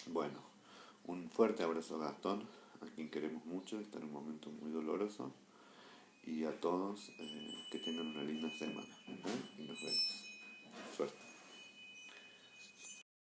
Bueno, un fuerte abrazo a Gastón, a quien queremos mucho, está en un momento muy doloroso, y a todos que tengan una linda semana, y nos vemos. Suerte.